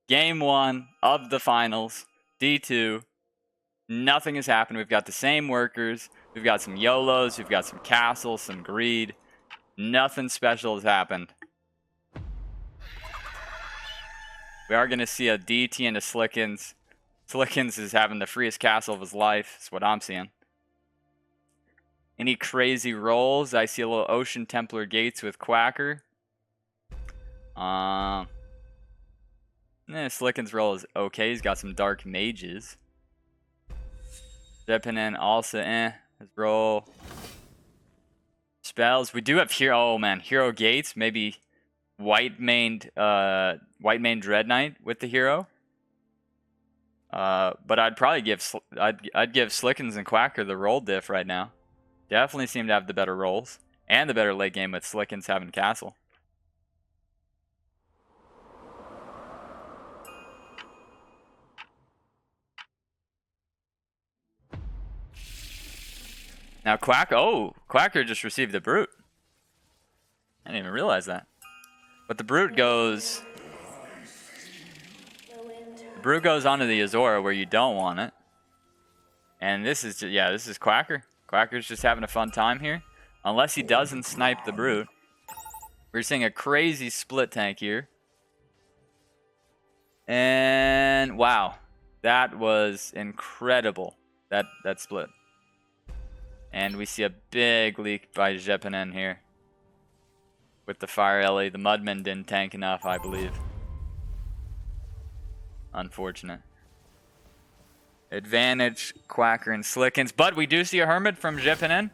Game 1 of the finals, D2. Nothing has happened. We've got the same workers. We've got some YOLOs. We've got some castles, some greed. Nothing special has happened. We are going to see a DT into Slickens. Slickens is having the freest castle of his life. That's what I'm seeing. Any crazy rolls? I see a little Ocean Templar Gates with Quacker. Slickens roll is okay. He's got some Dark Mages. Gehpennen also his roll. Spells. We do have hero. Oh man, hero gates. Maybe white maned Dread Knight with the hero. But I'd probably give I'd give Slickens and Quacker the roll diff right now. Definitely seem to have the better rolls and the better late game with Slickens having castle. Now Quacker just received the Brute. I didn't even realize that. But the Brute goes onto the Azora where you don't want it. And this is just, this is Quacker. Quacker's just having a fun time here. Unless he doesn't snipe the Brute. We're seeing a crazy split tank here. And wow. That was incredible. That split. And we see a big leak by Gehpennen here. With the Fire Ellie. The Mudman didn't tank enough, I believe. Unfortunate. Advantage, Quacker and Slickens. But we do see a Hermit from Gehpennen.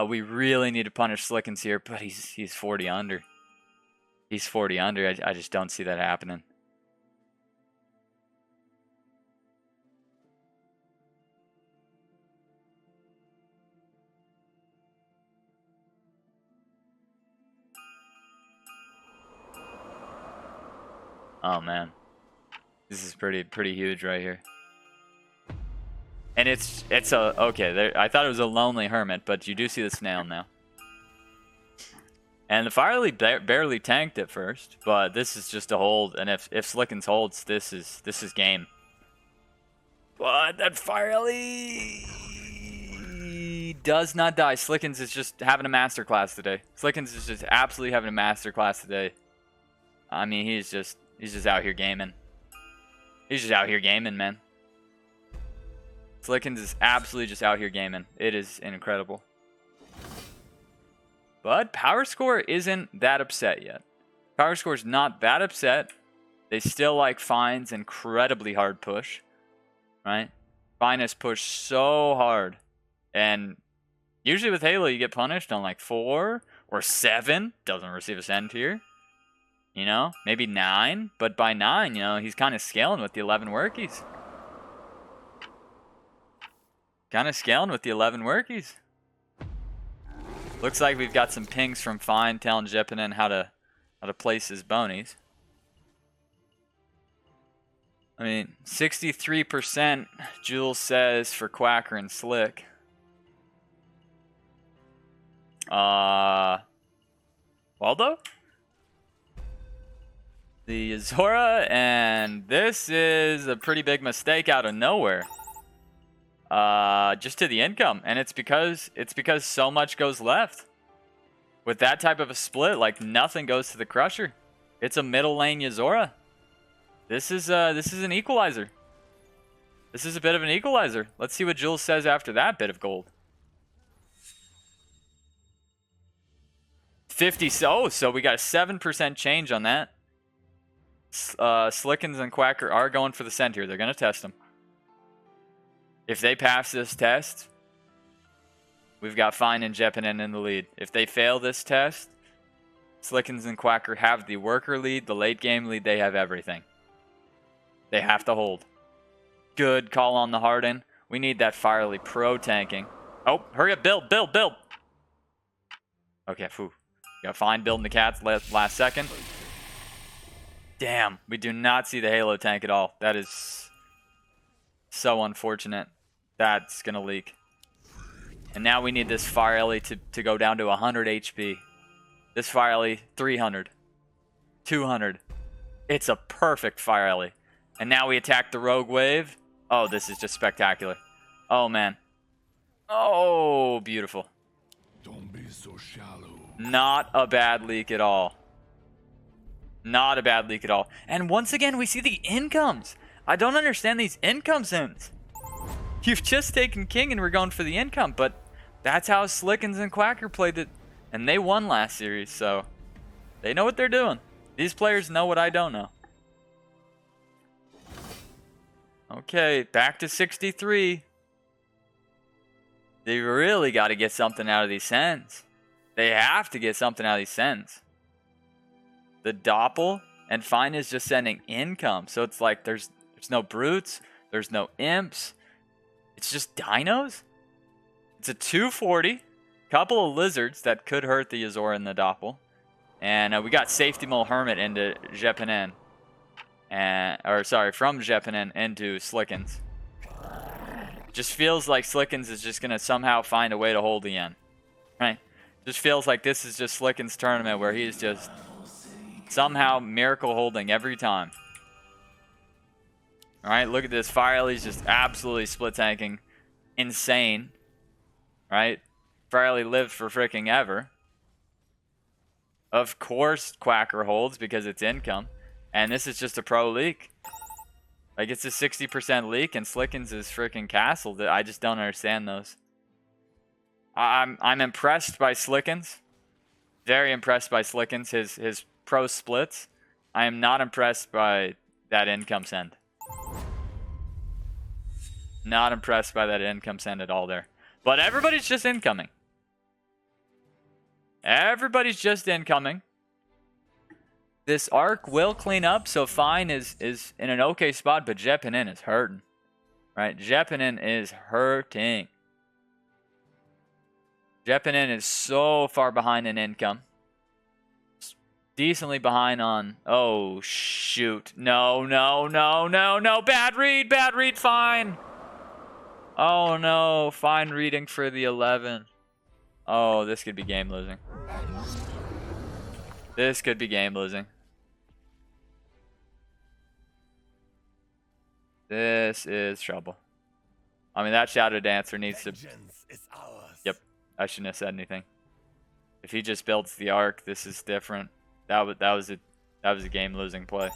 We really need to punish Slickens here, but he's 40 under. He's 40 under. I just don't see that happening. Oh man, this is pretty huge right here. And it's a okay. I thought it was a lonely Hermit, but you do see the snail now. And the Fire Ellie barely tanked at first, but this is just a hold. And if Slickens holds, this is game. But that Fire Ellie does not die. Slickens is just having a masterclass today. Slickens is just absolutely having a masterclass today. I mean, he's just out here gaming. He's just out here gaming, man. Slickens is absolutely just out here gaming. It is incredible. But Power Score isn't that upset yet. Power Score's not that upset. They still like Fine's incredibly hard push. Right? Fine has pushed so hard. And usually with Halo you get punished on like 4 or 7. Doesn't receive a send tier. You know, maybe 9, but by 9, you know, he's kind of scaling with the 11 workies. Looks like we've got some pings from Fine telling Gehpennen how to place his bonies. I mean, 63% Jules says for Quacker and Slick. Waldo? The Azora, and this is a pretty big mistake out of nowhere. Just to the income, and it's because so much goes left. With that type of a split, like nothing goes to the Crusher. It's a middle lane Azora. This is an equalizer. This is a bit of an equalizer. Let's see what Jules says after that bit of gold. 50. So we got a 7% change on that. Slickens and Quacker are going for the send here. They're going to test them. If they pass this test, we've got Fine and Gehpennen in the lead. If they fail this test, Slickens and Quacker have the worker lead, the late game lead. They have everything. They have to hold. Good call on the Harden. We need that Fire Ellie pro tanking. Oh, hurry up, build. Okay, phew. Got Fine building the cats last second. Damn, we do not see the Halo tank at all. That is so unfortunate. That's going to leak. And now we need this Fire Ellie to go down to 100 HP. This Fire Ellie, 300. 200. It's a perfect fire alley. And now we attack the rogue wave. Oh, this is just spectacular. Oh, man. Oh, beautiful. Don't be so shallow. Not a bad leak at all. Not a bad leak at all. And once again, we see the incomes. I don't understand these income zones. You've just taken king and we're going for the income, but that's how Slickens and Quacker played it. And they won last series, so they know what they're doing. These players know what I don't know. Okay, back to 63. They really got to get something out of these sends. They have to get something out of these sends. The Doppel and Fine is just sending income. So it's like there's no brutes. There's no imps. It's just dinos. It's a 240. Couple of lizards that could hurt the Azor and the Doppel. And we got Safety Mole Hermit into gehpennen. From gehpennen into Slickens. Just feels like Slickens is just going to somehow find a way to hold the end. Right? Just feels like this is just Slickens' tournament where he's just somehow miracle holding every time. Alright, look at this. Fire Alley's just absolutely split tanking. Insane. Right? Fire Alley lived for freaking ever. Of course Quacker holds because it's income. And this is just a pro leak. Like, it's a 60% leak and Slickens is freaking castled. I just don't understand those. I'm impressed by Slickens. Very impressed by Slickens. His pro splits. I am not impressed by that income send. Not impressed by that income send at all there. But everybody's just incoming. Everybody's just incoming. This arc will clean up, so Fine is in an okay spot, but gehpennen is hurting. Right? gehpennen is hurting. gehpennen is so far behind in income. Decently behind on... Oh, shoot. No. Bad read, Fine. Oh, no. Fine reading for the 11. Oh, this could be game losing. This could be game losing. This is trouble. I mean, that Shadow Dancer needs to... Yep, I shouldn't have said anything. If he just builds the arc, this is different. That was a game-losing play.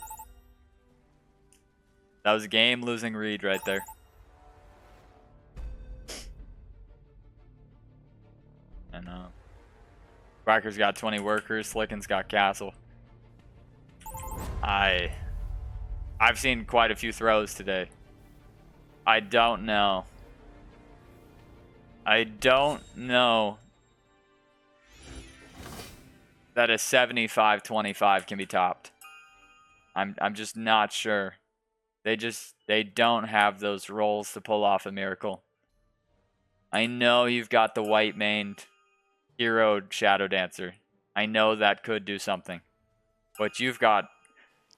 That was a game-losing read right there. I know. Quacker's got 20 workers. Slicken's got castle. I've seen quite a few throws today. I don't know. I don't know that a 75-25 can be topped. I'm just not sure. They don't have those rolls to pull off a miracle. I know you've got the white maned hero Shadow Dancer. I know that could do something. But you've got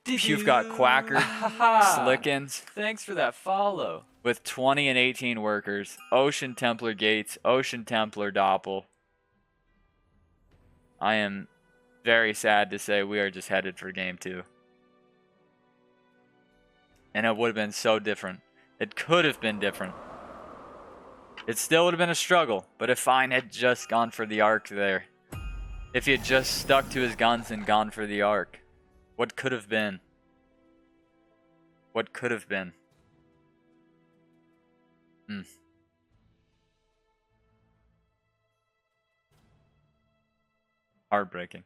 Quacker, Slickens. Thanks for that follow. With 20 and 18 workers, Ocean Templar Gates, Ocean Templar Doppel. I am very sad to say we are just headed for game 2. And it would have been so different. It could have been different. It still would have been a struggle, but if Fine had just gone for the arc there, if he had just stuck to his guns and gone for the arc, what could have been? What could have been? Heartbreaking.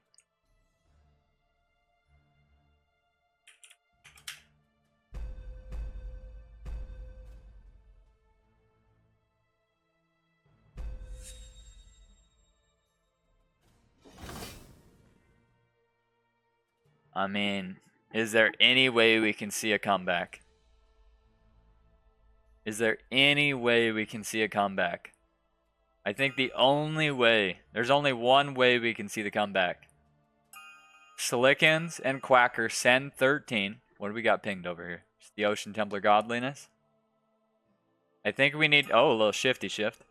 I mean, is there any way we can see a comeback? Is there any way we can see a comeback? I think the only way, there's only one way we can see the comeback. Slickens and Quacker send 13. What do we got pinged over here? Just the Ocean Templar Godliness. I think we need, oh, a little shifty shift.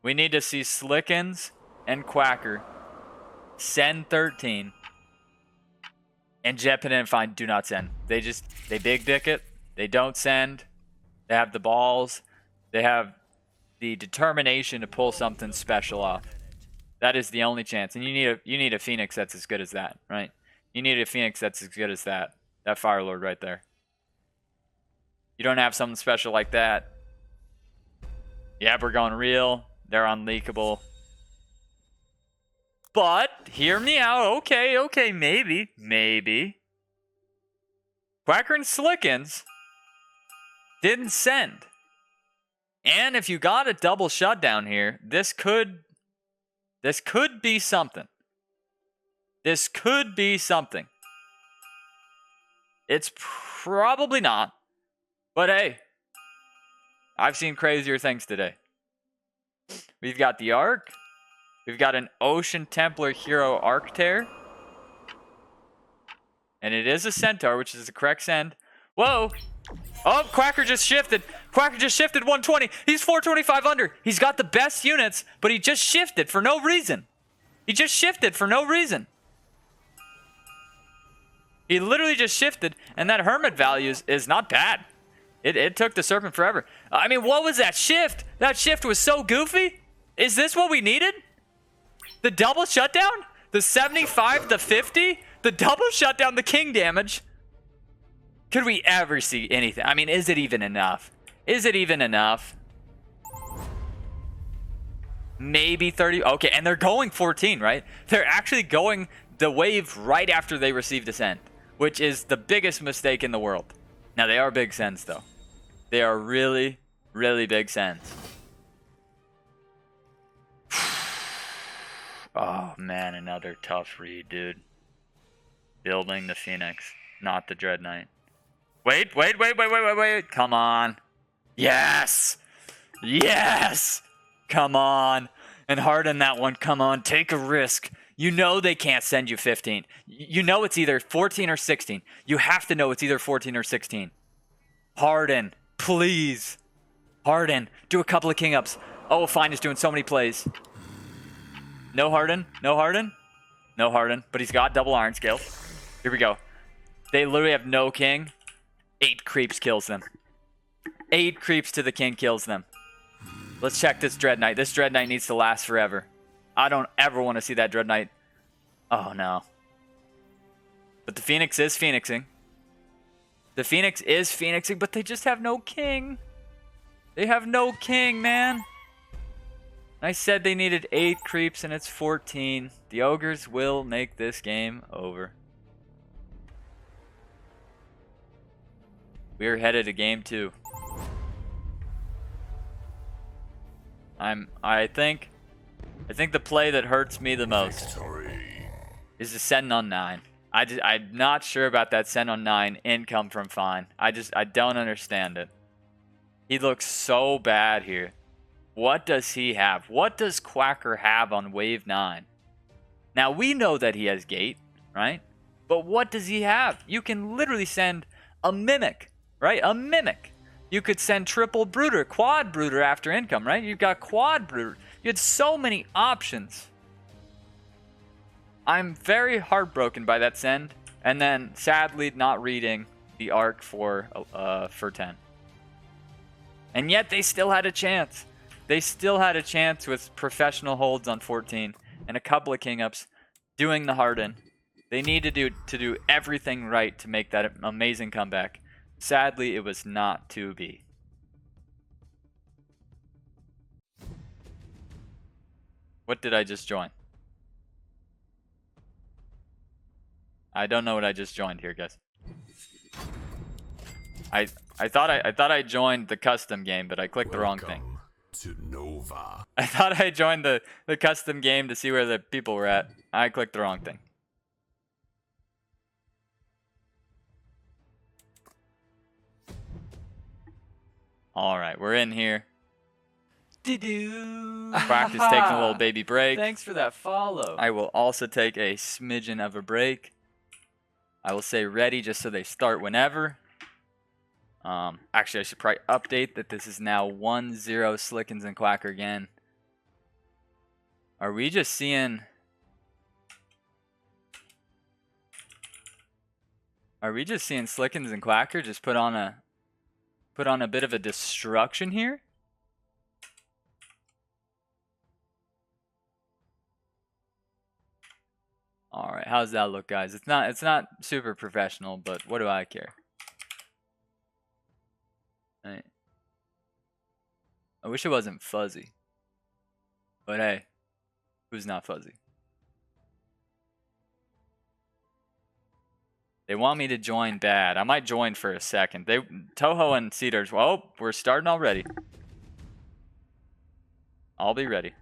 We need to see Slickens and Quacker send 13. And gehpennen and Fine do not send. They big dick it. They don't send. They have the balls. They have the determination to pull something special off. That is the only chance. And you need a Phoenix that's as good as that, right? You need a Phoenix that's as good as that. That Fire Lord right there. You don't have something special like that. Yeah, we're going real. They're unleakable. But, hear me out. Okay, maybe. Quacker and Slickens didn't send. And if you got a double shutdown here, this could be something. This could be something. It's probably not. But hey, I've seen crazier things today. We've got the Ark. We've got an Ocean Templar Hero Arc Tear. And it is a Centaur, which is the correct send. Whoa! Oh, Quacker just shifted. Quacker just shifted 120. He's 425 under. He's got the best units, but he just shifted for no reason. He just shifted for no reason. He literally just shifted, and that Hermit value is not bad. It took the Serpent forever. I mean, what was that shift? That shift was so goofy. Is this what we needed? The double shutdown? The 75 to 50? The double shutdown, the king damage? Could we ever see anything? I mean, is it even enough? Is it even enough? Maybe 30. Okay, and they're going 14, right? They're actually going the wave right after they received a send, which is the biggest mistake in the world. Now, they are big sends, though. They are really, really big sends. Oh, man, another tough read, dude. Building the Phoenix, not the Dread Knight. Wait. Come on. Yes. Yes. Come on. And harden that one. Come on. Take a risk. You know they can't send you 15. You know it's either 14 or 16. You have to know it's either 14 or 16. Harden. Please. Harden. Do a couple of king ups. Oh, Fine is doing so many plays. No Harden. No Harden. No Harden. But he's got double iron scale. Here we go. They literally have no king. 8 creeps kills them. 8 creeps to the king kills them. Let's check this Dread Knight. This Dread Knight needs to last forever. I don't ever want to see that Dread Knight. Oh, no. But the Phoenix is Phoenixing. The Phoenix is Phoenixing, but they just have no king. They have no king, man. I said they needed 8 creeps, and it's 14. The Ogres will make this game over. We're headed to game 2. I think the play that hurts me the most is the send on 9. I'm not sure about that send on 9 income from Fine. I don't understand it. He looks so bad here. What does he have? What does Quacker have on wave 9? Now we know that he has gate, right? But what does he have? You can literally send a mimic, right? A mimic. You could send triple brooder, quad brooder after income, right? You've got quad brooder. You had so many options. I'm very heartbroken by that send, and then sadly not reading the arc for 10. And yet they still had a chance. They still had a chance with professional holds on 14 and a couple of king ups doing the Harden. They need to do everything right to make that amazing comeback. Sadly, it was not to be. What did I just join? I don't know what I just joined here, guys. I thought I joined the custom game, but I clicked the wrong thing. To Nova. I thought I joined the custom game to see where the people were at. I clicked the wrong thing. Alright, we're in here. Practice taking a little baby break. Thanks for that follow. I will also take a smidgen of a break. I will say ready just so they start whenever. Actually, I should probably update that this is now 1-0 Slickens and Quacker again. Are we just seeing... Are we just seeing Slickens and Quacker just put on a bit of a destruction here? All right, how's that look, guys? It's not super professional, but what do I care? Right. I wish it wasn't fuzzy. But hey, who's not fuzzy? They want me to join bad. I might join for a second. Toho and Cedars. Well, we're starting already. I'll be ready.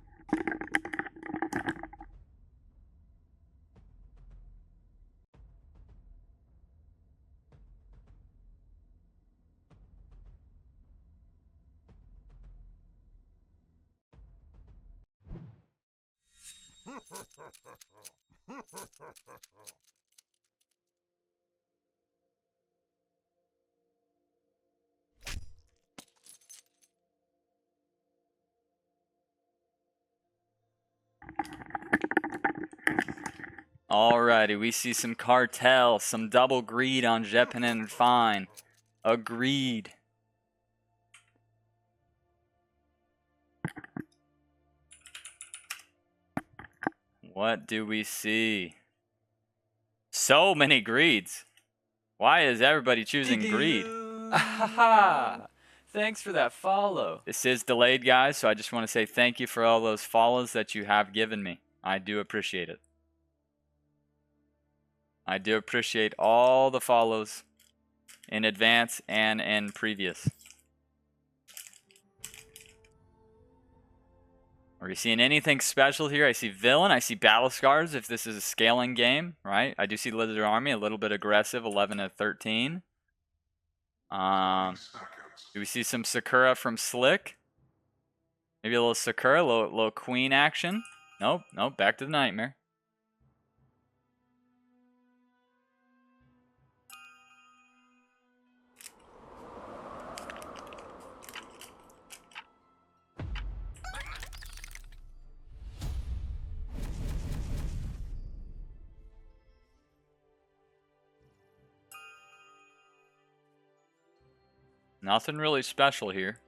Alrighty, we see some cartel, some double greed on gehpennen and fine. Agreed. What do we see? So many greeds. Why is everybody choosing greed? Thanks for that follow. This is delayed, guys, so I just want to say thank you for all those follows that you have given me. I do appreciate it. I do appreciate all the follows in advance and in previous. Are you seeing anything special here? I see Villain. I see Battle Scars if this is a scaling game, right? I do see Lizard Army, a little bit aggressive, 11 to 13. Do we see some Sakura from Slick? Maybe a little Sakura, a little Queen action. Nope, back to the Nightmare. Nothing really special here.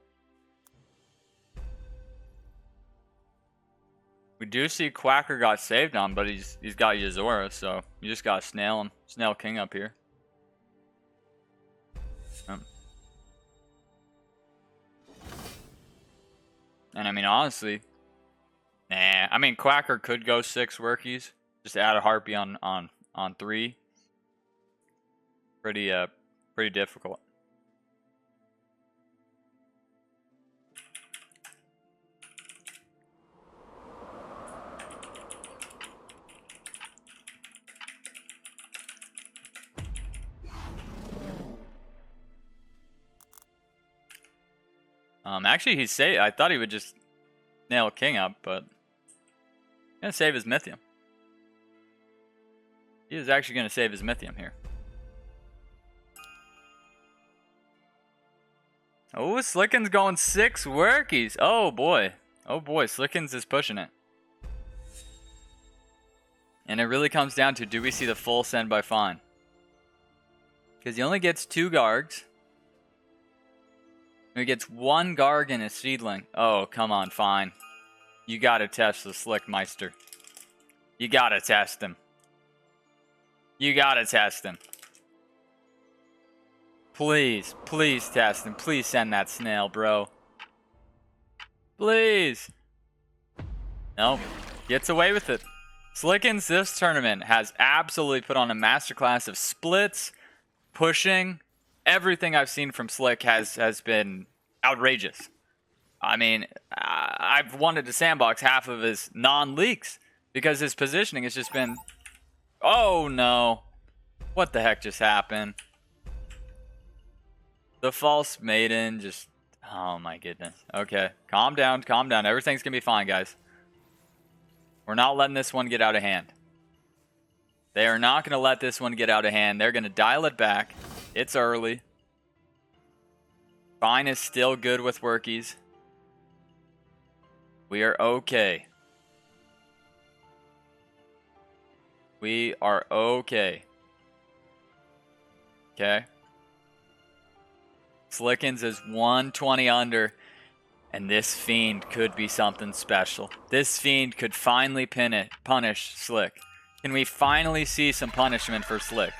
We do see Quacker got saved on, but he's got Yuzora, so you just gotta snail him. Snail King up here. And I mean, honestly, nah. I mean, Quacker could go 6 workies. Just add a Harpy on 3. Pretty difficult. Actually, I thought he would just nail King up, but he's gonna save his Mythium. He is actually gonna save his Mythium here. Oh, Slicken's going 6 workies. Oh boy, Slickens is pushing it. And it really comes down to, do we see the full send by Fine? Because he only gets 2 Gargs. He gets 1 Garg and a Seedling. Oh, come on, Fine. You gotta test the Slickmeister. You gotta test him. You gotta test him. Please test him. Please send that snail, bro. Please. Nope. Gets away with it. Slickens this tournament has absolutely put on a masterclass of splits, pushing. Everything I've seen from Slick has been outrageous. I mean, I've wanted to sandbox half of his non-leaks because his positioning has just been... Oh, no. What the heck just happened? The false maiden just... Oh, my goodness. Okay, calm down. Everything's going to be fine, guys. We're not letting this one get out of hand. They are not going to let this one get out of hand. They're going to dial it back. It's early. Fine is still good with workies. We are okay. We are okay. Okay. Slickens is 120 under. And this Fiend could be something special. This Fiend could finally punish Slick. Can we finally see some punishment for Slick?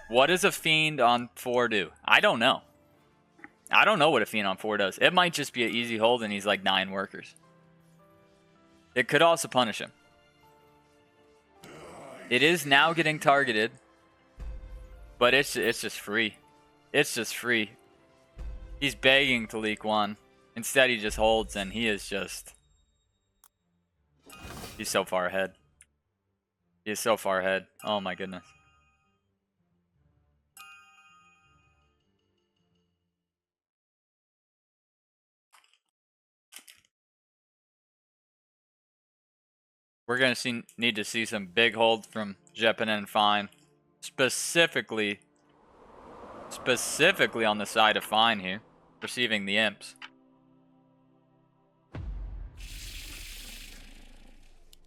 What does a Fiend on 4 do? I don't know. I don't know what a Fiend on 4 does. It might just be an easy hold and he's like 9 workers. It could also punish him. It is now getting targeted. But it's just free. It's just free. He's begging to leak 1. Instead, he just holds, and he is just... He's so far ahead. He is so far ahead. Oh my goodness. We're going to need to see some big holds from gehpennen and Fine. Specifically on the side of Fine here. Receiving the imps.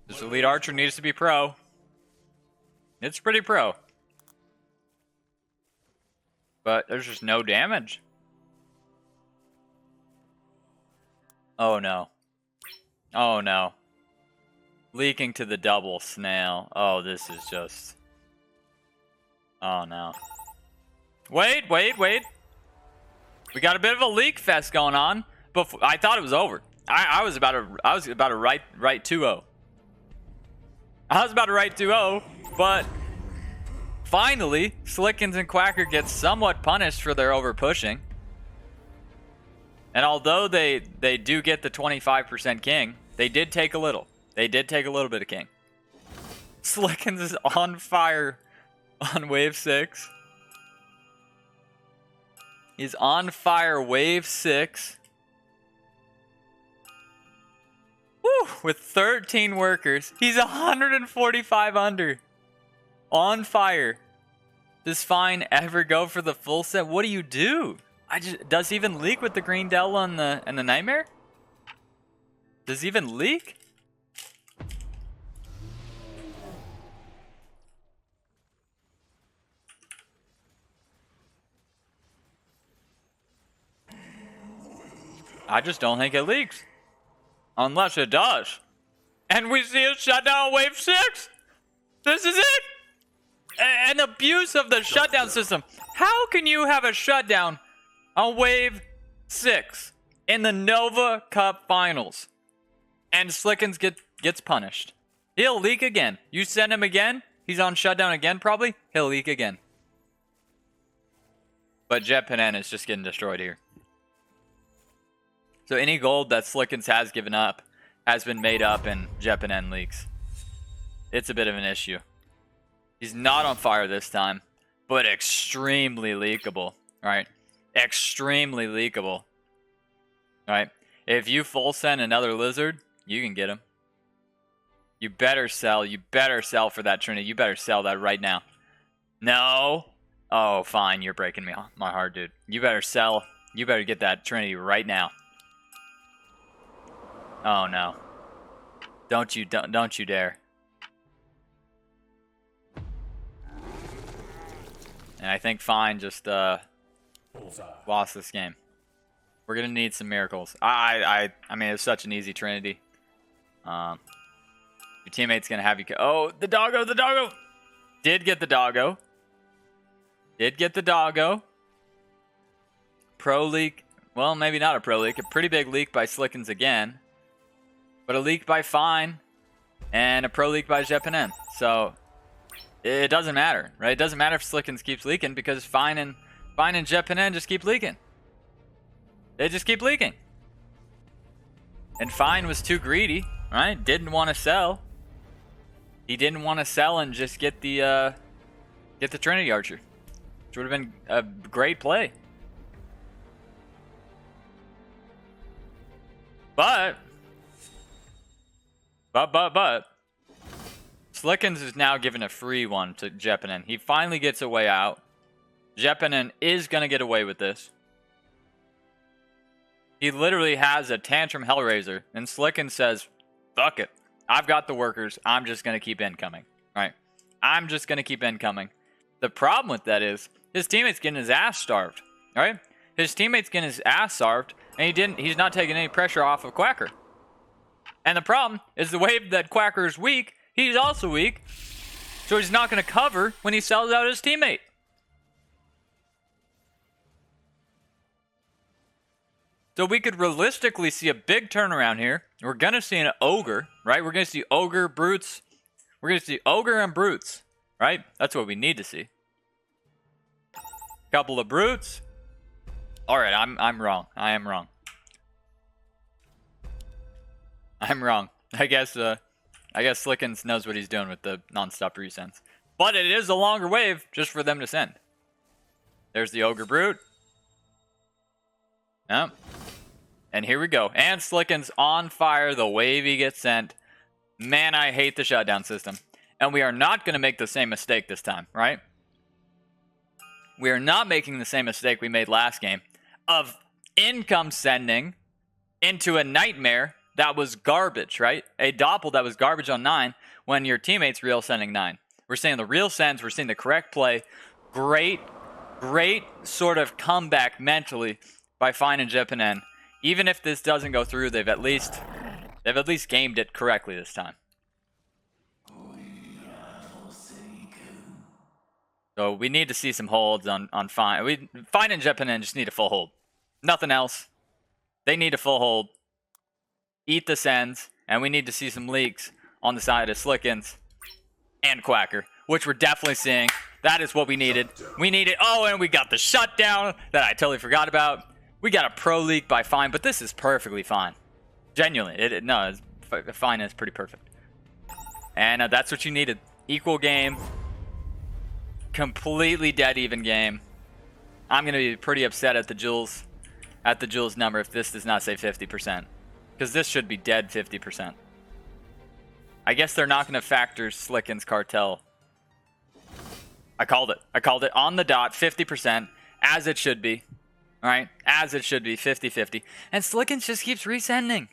This elite archer needs to be pro. It's pretty pro. But there's just no damage. Oh no. Oh no. Leaking to the double snail. Oh, this is just... Oh no. Wait. We got a bit of a leak fest going on. Before I thought it was over. I was about to write 2-0. I was about to write 2-0, but finally, Slickens and Quacker get somewhat punished for their over pushing. And although they do get the 25% king, they did take a little. They did take a little bit of king. Slickens is on fire on wave 6. He's on fire wave 6. Woo, with 13 workers. He's 145 under. On fire. Does Fine ever go for the full set? What do you do? Does he even leak with the green Della and the Nightmare? Does he even leak? I just don't think it leaks. Unless it does. And we see a shutdown on wave 6. This is it. An abuse of the shutdown system. How can you have a shutdown on wave 6 in the Nova Cup finals? And Slickens gets punished. He'll leak again. You send him again. He's on shutdown again probably. He'll leak again. But gehpennen is just getting destroyed here. So any gold that Slickens has given up has been made up in gehpennen leaks. It's a bit of an issue. He's not on fire this time, but extremely leakable, right? Extremely leakable, right? If you full send another lizard, you can get him. You better sell. You better sell for that Trinity. You better sell that right now. No. Oh, fine. You're breaking my heart, dude. You better sell. You better get that Trinity right now. Oh no. Don't you dare. And I think Fine just lost this game. We're gonna need some miracles. I mean, it's such an easy Trinity. Your teammate's gonna have you. Oh, the doggo! Did get the doggo. Pro leak. Well, maybe not a pro leak. A pretty big leak by Slickens again. But a leak by Fine. And a pro leak by gehpennen. So it doesn't matter, right? It doesn't matter if Slickens keeps leaking because Fine and gehpennen just keep leaking. They just keep leaking. And Fine was too greedy, right? Didn't want to sell. He didn't want to sell and just get the Trinity Archer, which would have been a great play. But Slickens is now given a free one to gehpennen. He finally gets a way out. gehpennen is going to get away with this. He literally has a tantrum Hellraiser, and Slickens says, fuck it. I've got the workers. I'm just going to keep incoming. Right? I'm just going to keep incoming. The problem with that is His teammate's getting his ass starved, right? His teammate's getting his ass starved, and he's not taking any pressure off of Quacker. And the problem is the wave that Quacker is weak, he's also weak. So he's not going to cover when he sells out his teammate. So we could realistically see a big turnaround here. We're going to see an ogre, right? We're going to see ogre, brutes. We're going to see ogre and brutes, right? That's what we need to see. Couple of brutes. All right, I'm wrong. I am wrong. I'm wrong. I guess Slickens knows what he's doing with the non-stop resends. But it is a longer wave just for them to send. There's the ogre brute. Yep. And here we go. And Slickens on fire. The wave he gets sent. Man, I hate the shutdown system. And we are not going to make the same mistake this time, right? We are not making the same mistake we made last game of income sending into a nightmare that was garbage, right? A doppel that was garbage on 9 when your teammate's real sending 9. We're seeing the real sends. We're seeing the correct play. Great sort of comeback mentally by Fine and gehpennen. Even if this doesn't go through, they've at least gamed it correctly this time. So we need to see some holds on Fine. Fine and gehpennen just need a full hold. Nothing else. They need a full hold. Eat the sends, and we need to see some leaks on the side of Slickens and Quacker, which we're definitely seeing. That is what we needed. We needed. Oh, and we got the shutdown that I totally forgot about. We got a pro leak by Fine, but this is perfectly fine. Genuinely, Fine is pretty perfect. And that's what you needed. Equal game. Completely dead even game. I'm gonna be pretty upset at the Jules number if this does not say 50%, because this should be dead 50%. I guess they're not gonna factor Slickens cartel. I called it on the dot, 50%, as it should be. All right, as it should be, 50-50. And Slickens just keeps resending.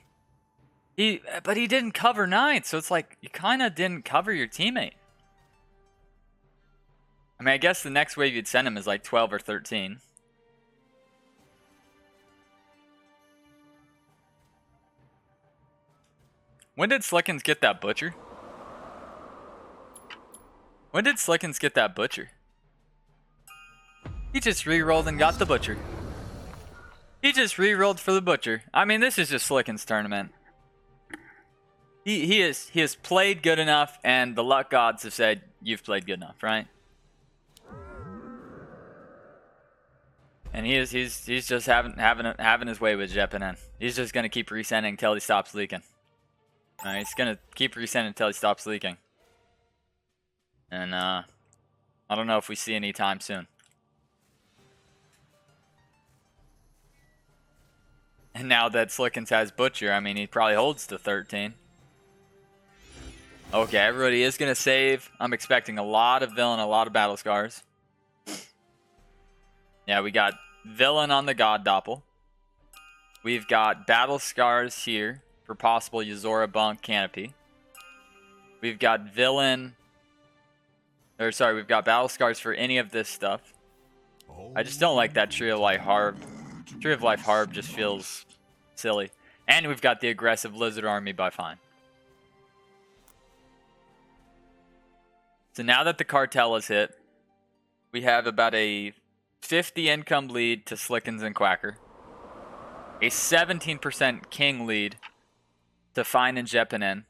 But he didn't cover 9, so it's like you kind of didn't cover your teammate. I mean, I guess the next wave you'd send him is like 12 or 13. When did Slickens get that butcher? When did Slickens get that butcher? He just re-rolled and got the butcher. He just re-rolled for the butcher. I mean, this is just Slickens' tournament. He has played good enough, and the luck gods have said you've played good enough, right? And he's just having his way with gehpennen. He's just gonna keep resending until he stops leaking. He's gonna keep resending until he stops leaking. And I don't know if we see any time soon. And now that Slickens has butcher, I mean, he probably holds to 13. Okay, everybody is gonna save. I'm expecting a lot of villain, a lot of battle scars. Yeah, we got villain on the god doppel. We've got battle scars here for possible Yuzora bunk canopy. We've got villain, or sorry, we've got battle scars for any of this stuff. I just don't like that Tree of Life Harb. Tree of Life Harb just feels silly. And we've got the aggressive lizard army by Fine. So now that the cartel is hit, we have about a 50 income lead to Slickens and Quacker. A 17% king lead to Fine and gehpennen.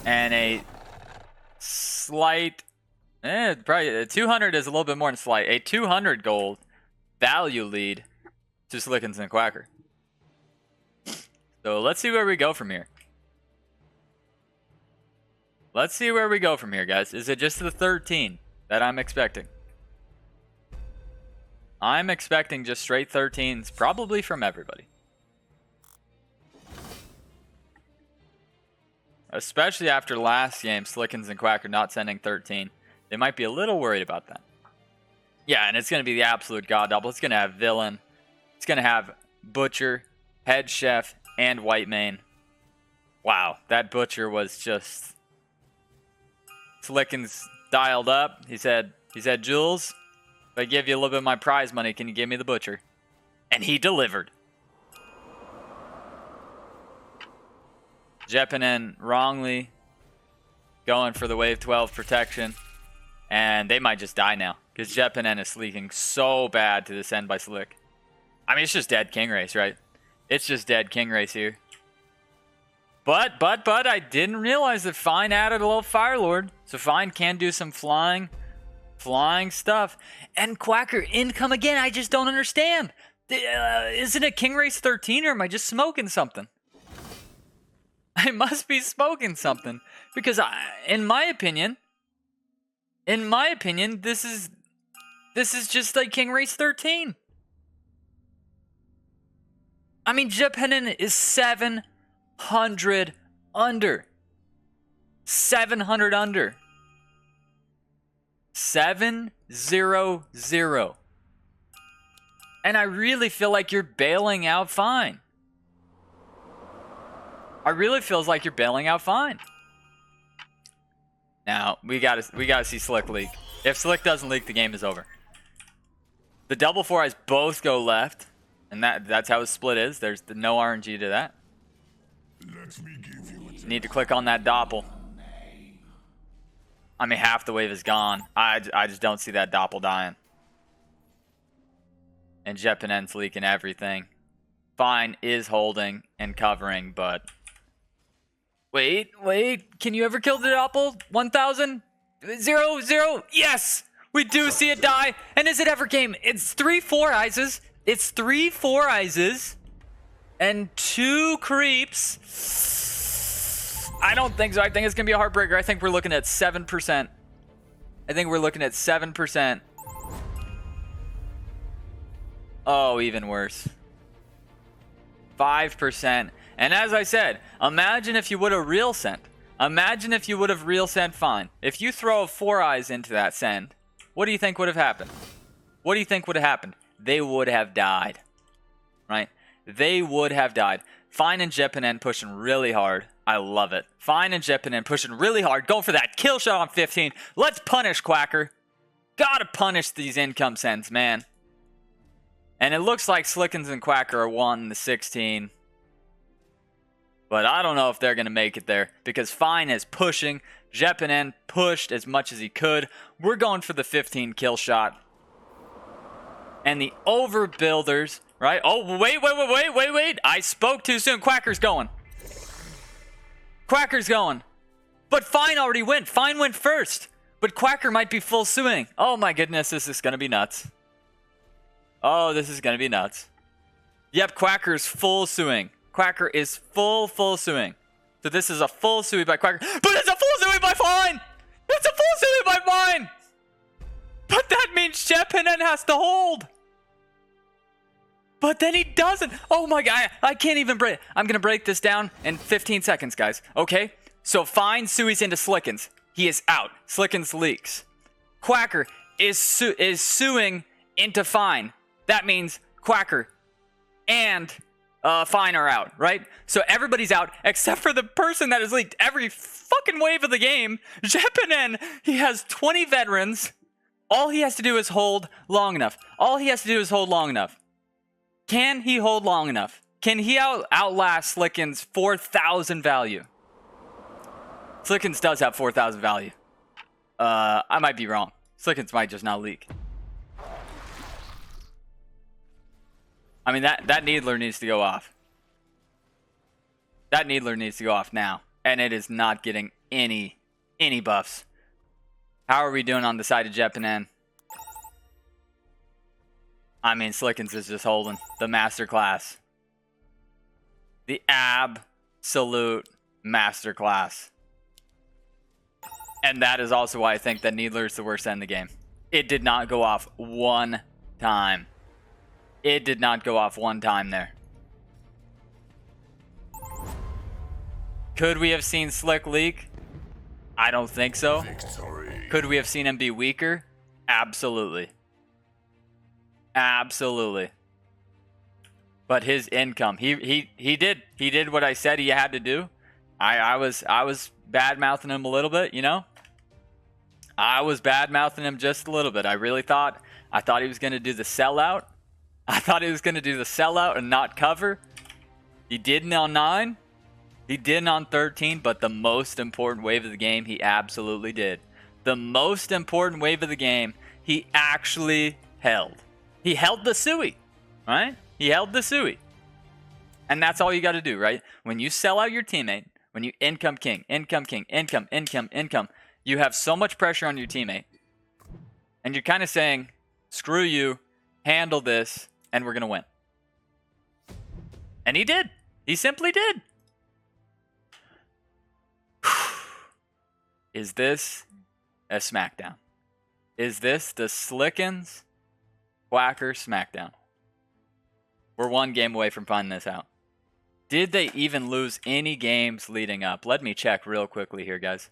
And a slight, probably 200 is a little bit more than slight. A 200 gold value lead to Slickens and Quacker. So let's see where we go from here. Let's see where we go from here, guys. Is it just the 13 that I'm expecting? I'm expecting just straight 13s, probably from everybody. Especially after last game, Slickens and Quacker not sending 13. They might be a little worried about that. Yeah, and it's going to be the absolute god double. It's going to have villain. It's going to have butcher, head chef, and white mane. Wow, that butcher was just... Slickens dialed up. He said, He said, Jules, if I give you a little bit of my prize money, can you give me the butcher? And he delivered. gehpennen wrongly going for the wave 12 protection. And they might just die now. Because gehpennen is leaking so bad to this end by Slick. I mean, it's just dead king race, right? It's just dead king race here. But, I didn't realize that Fine added a little Fire Lord. So Fine can do some flying stuff. And Quacker income again, I just don't understand. Isn't it king race 13 or am I just smoking something? I must be smoking something. Because in my opinion, this is just like king race 13. I mean, gehpennen is 700 under. 700 under. 700. And I really feel like you're bailing out Fine. I really feels like you're bailing out Fine. Now, we gotta see Slick leak. If Slick doesn't leak, the game is over. The double 4 eyes both go left. And that's how his split is. There's no RNG to that. Let me give you Need to click on that doppel. I mean, half the wave is gone. I just don't see that doppel dying. And gehpennen's leaking everything. Fine is holding and covering, but... Wait. Can you ever kill the doppel? 1,000? 0, 0. Yes! We do see it die. And is it ever game? It's 3 4 eyes. It's 3 4 eyes. And 2 creeps. I don't think so. I think it's going to be a heartbreaker. I think we're looking at 7%. I think we're looking at 7%. Oh, even worse. 5%. And as I said, imagine if you would have real sent. Imagine if you would have real sent Fine. If you throw 4 eyes into that send, what do you think would have happened? What do you think would have happened? They would have died. Right? They would have died. Fine and gehpennen pushing really hard. I love it. Fine and gehpennen pushing really hard. Going for that kill shot on 15. Let's punish Quacker. Gotta punish these income sends, man. And it looks like Slickens and Quacker are wanting the 16. But I don't know if they're going to make it there. Because Fine is pushing. gehpennen pushed as much as he could. We're going for the 15 kill shot. And the overbuilders, right? Oh, wait. I spoke too soon. Quacker's going. Quacker's going. But Fine already went. Fine went first. But Quacker might be full suing. Oh my goodness, this is going to be nuts. Oh, this is going to be nuts. Yep, Quacker's full suing. Quacker is full suing. So this is a full sui by Quacker. But it's a full sui by Fine! It's a full sui by Fine! But that means gehpennen has to hold. But then he doesn't. Oh my god, I can't even break. I'm going to break this down in 15 seconds, guys. Okay? So Fine suis into Slickens. He is out. Slickens leaks. Quacker is suing into Fine. That means Quacker and Fine are out, right? So everybody's out except for the person that has leaked every fucking wave of the game. gehpennen, he has 20 veterans. All he has to do is hold long enough. Can he hold long enough? Can he outlast Slickens' 4,000 value? Slickens does have 4,000 value. I might be wrong. Slickens might just not leak. I mean, that needler needs to go off. That needler needs to go off now. And it is not getting any buffs. How are we doing on the side of gehpennen? I mean, Slickens is just holding the masterclass. The absolute masterclass. And that is also why I think that Needler is the worst end in the game. It did not go off one time. It did not go off one time there. Could we have seen Slick leak? I don't think so. victory. Could we have seen him be weaker? Absolutely. Absolutely. But his income, he did what I said he had to do. I was bad mouthing him a little bit, you know. I was bad-mouthing him just a little bit. I thought he was going to do the sellout. I thought he was going to do the sellout and not cover. He didn't on 9. He didn't on 13, but the most important wave of the game, he absolutely did. The most important wave of the game, he actually held. He held the Sui, right? He held the Sui. And that's all you got to do, right? When you sell out your teammate, when you income king, income, you have so much pressure on your teammate. And you're kind of saying, screw you, handle this, and we're going to win. And he did. He simply did. Is this a SmackDown? Is this the Slickens Quacker SmackDown? We're one game away from finding this out. Did they even lose any games leading up? Let me check real quickly here, guys.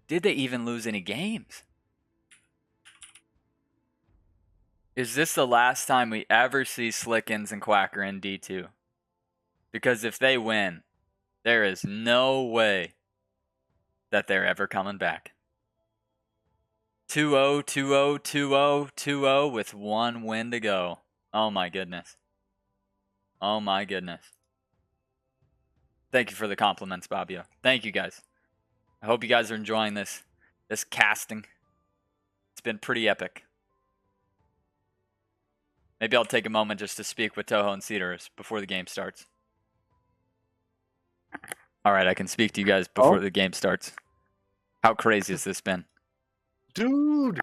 Did they even lose any games? Is this the last time we ever see Slickens and Quacker in D2? Because if they win, there is no way that they're ever coming back. 2-0, 2-0, 2-0, 2-0 with 1 win to go. Oh my goodness. Oh my goodness. Thank you for the compliments, Bobbio. Thank you, guys. I hope you guys are enjoying this casting. It's been pretty epic. Maybe I'll take a moment just to speak with Toho and Cedars before the game starts. All right, I can speak to you guys before the game starts. How crazy has this been? Dude,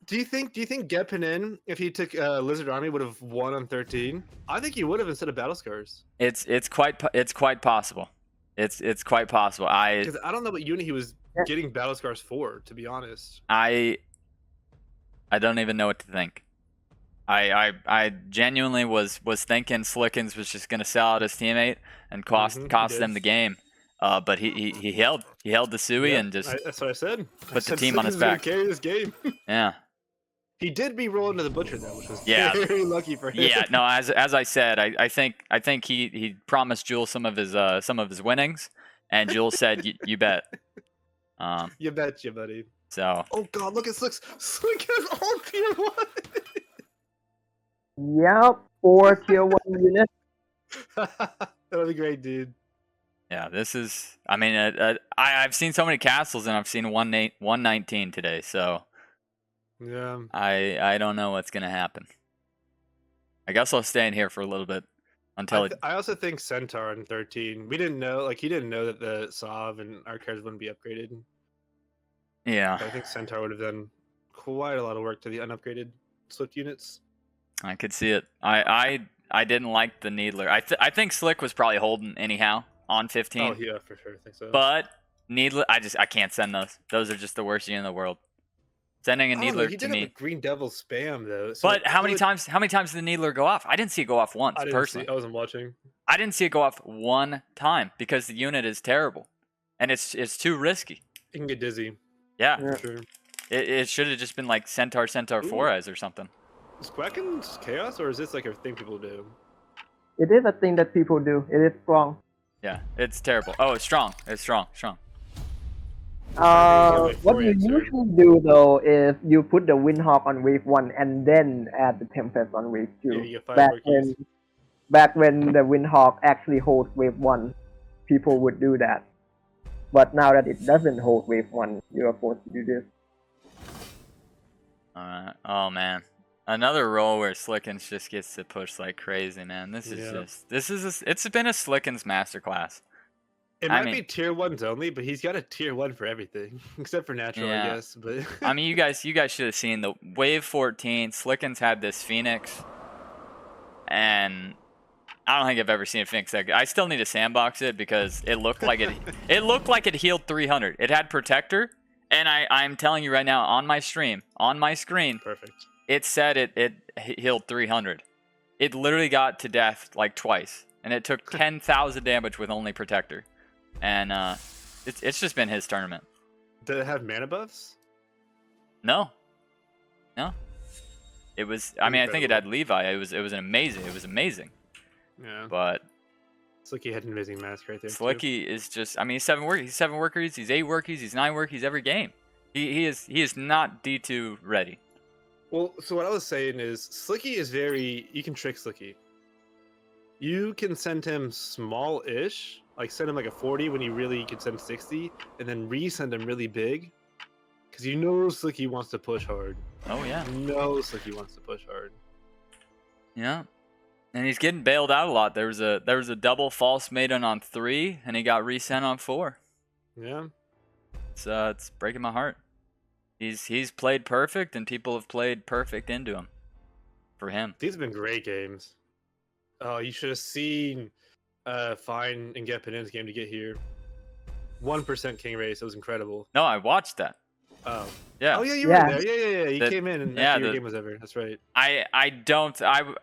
do you think gehpennen, if he took Lizard Army, would have won on 13? I think he would have instead of Battle Scars. It's quite possible. It's quite possible. Because I don't know what unit he was getting Battle Scars for, to be honest. I don't even know what to think. I genuinely was thinking Slickens was just gonna sell out his teammate and cost them the game. But he held the Sui and just that's what I said. Put the team on his back. Carry this game. Yeah. He did be rolling to the butcher though, which was very lucky for him. Yeah, no, as I said, I think he promised Jules some of his winnings, and Jules said you bet. You betcha, buddy. So. Oh God, look at Slick has all tier 1. Yep, 4 tier 1 units. That'll be great, dude. Yeah, this is. I mean, I've seen so many castles, and I've seen 119 today. So. Yeah. I don't know what's gonna happen. I guess I'll stay in here for a little bit until. I also think Centaur in 13. We didn't know, he didn't know that the Sov and our cards wouldn't be upgraded. Yeah. But I think Centaur would have done quite a lot of work to the unupgraded Swift units. I could see it. I didn't like the Needler. I think Slick was probably holding anyhow on 15. Oh yeah, for sure. I think so. But Needler, I can't send those. Those are just the worst unit in the world. Sending a Needler he to did me. have a Green Devil spam though. So but how many times did the Needler go off? I didn't see it go off once personally. I wasn't watching. I didn't see it go off one time because the unit is terrible, and it's too risky. You can get dizzy. Yeah. For sure. It should have just been like Centaur Flores or something. Is Quacken's chaos, or is this like a thing people do? It is a thing that people do. It is strong. Yeah, it's terrible. Oh, it's strong. It's strong. What you usually do though is you put the Windhawk on wave 1 and then add the Tempest on wave 2. Yeah, you get Back when the Windhawk actually holds wave 1, people would do that. But now that it doesn't hold wave 1, you are forced to do this. Alright. Oh man. Another roll where Slickens just gets to push like crazy, man. It's been a Slickens masterclass. It might be tier 1s only, but he's got a tier 1 for everything except for natural, I guess. But I mean, you guys should have seen the wave 14. Slickens had this Phoenix, and I don't think I've ever seen a Phoenix that good. I still need to sandbox it because it looked like it healed 300. It had Protector, and I'm telling you right now on my screen, perfect. It said it healed 300. It literally got to death like twice, and it took 10,000 damage with only Protector. And it's just been his tournament. Did it have mana buffs? No. It was. I mean, I think it had Levi. It was amazing. Yeah. But Slicky had an amazing mask right there. Slicky is just. I mean, he's 7 workies. He's 7 workies. He's 8 workies. He's 9 workies every game. He is not D2 ready. Well, so what I was saying is, Slicky is very. You can trick Slicky. You can send him small-ish, like send him like a 40 when you really could send 60, and then resend him really big, because you know Slicky wants to push hard. Oh yeah. You know Slicky wants to push hard. Yeah. And he's getting bailed out a lot. There was a double false maiden on 3, and he got resent on 4. Yeah. It's breaking my heart. He's played perfect, and people have played perfect into him. For him. These have been great games. Oh, you should have seen Fine and gehpennen's game to get here. 1% king race. It was incredible. No, I watched that. Oh. Yeah. Oh yeah, you were Yeah. there. Yeah. You The- came in and yeah, after your the- game was over. That's right.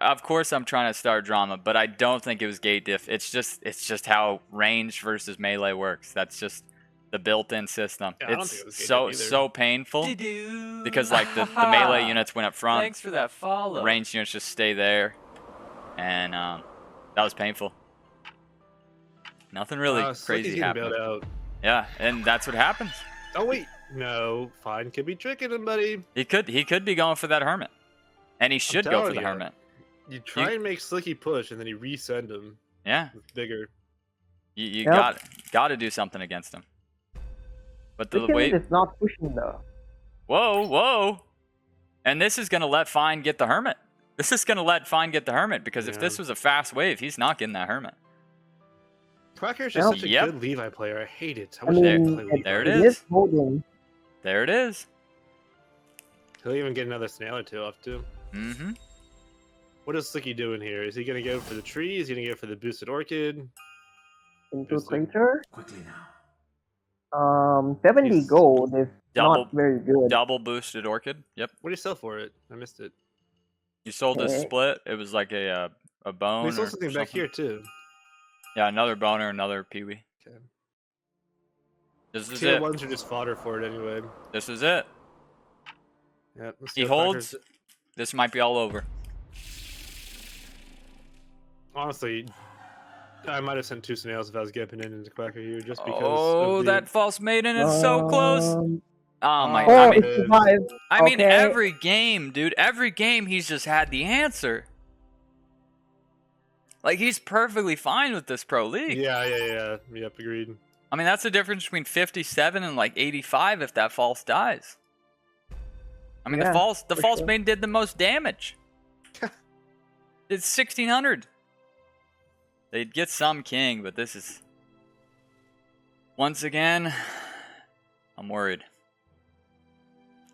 Of course I'm trying to start drama, but I don't think it was gate diff. It's just how range versus melee works. That's just the built-in system. Yeah, I don't It's think it was gate so diff either. so painful because like the melee units went up front. Thanks for that follow. The ranged units just stay there, and that was painful. Nothing really Slicky's crazy getting happened. bailed out. Yeah, and that's what happens. Oh wait, no. Fine could be tricking him, buddy. He could be going for that hermit, and he should go for telling the you. hermit. You try and make Slicky push, and then you resend him Yeah, with bigger. you Yep. got to do something against him. But the Chicken way, is not pushing though. whoa, and this is gonna let Fine get the hermit. This is gonna let Fine get the hermit because if Yeah. this was a fast wave, he's not getting that hermit. Quacker's just Yep. such a Yep. good Levi player. I hate it. I I wish I There- could mean, play Levi. there it it is. is holding. There it is. He'll even get another snail or two off too. Mm-hmm. What is Slicky doing here? Is he gonna go for the tree? Is he gonna go for the boosted orchid? Into There's the- crater. Quickly now. 70 He's- gold is Double- not very good. Double boosted orchid. Yep. What do you sell for it? I missed it. You sold a Okay. split. It was like a bone. We sold or something back here too. Yeah, another boner, another peewee. Okay. This is Tier it. ones are just fodder for it anyway. This is it. Yeah. let's see He what holds. Quacker's- This might be all over. Honestly, I might have sent 2 snails if I was gehpenned into Quacker here, just because. Oh, of the... that false maiden is so close. Oh my! Oh, I Oh, mean, it survived. I mean, okay. every game, dude. Every game, he's just had the answer. Like he's perfectly fine with this pro league. Yeah. Yep, agreed. I mean, that's the difference between 57 and like 85 if that false dies. I mean, Yeah, the for false sure. maiden did the most damage. It's 1600. They'd get some king, but this is once again, I'm worried.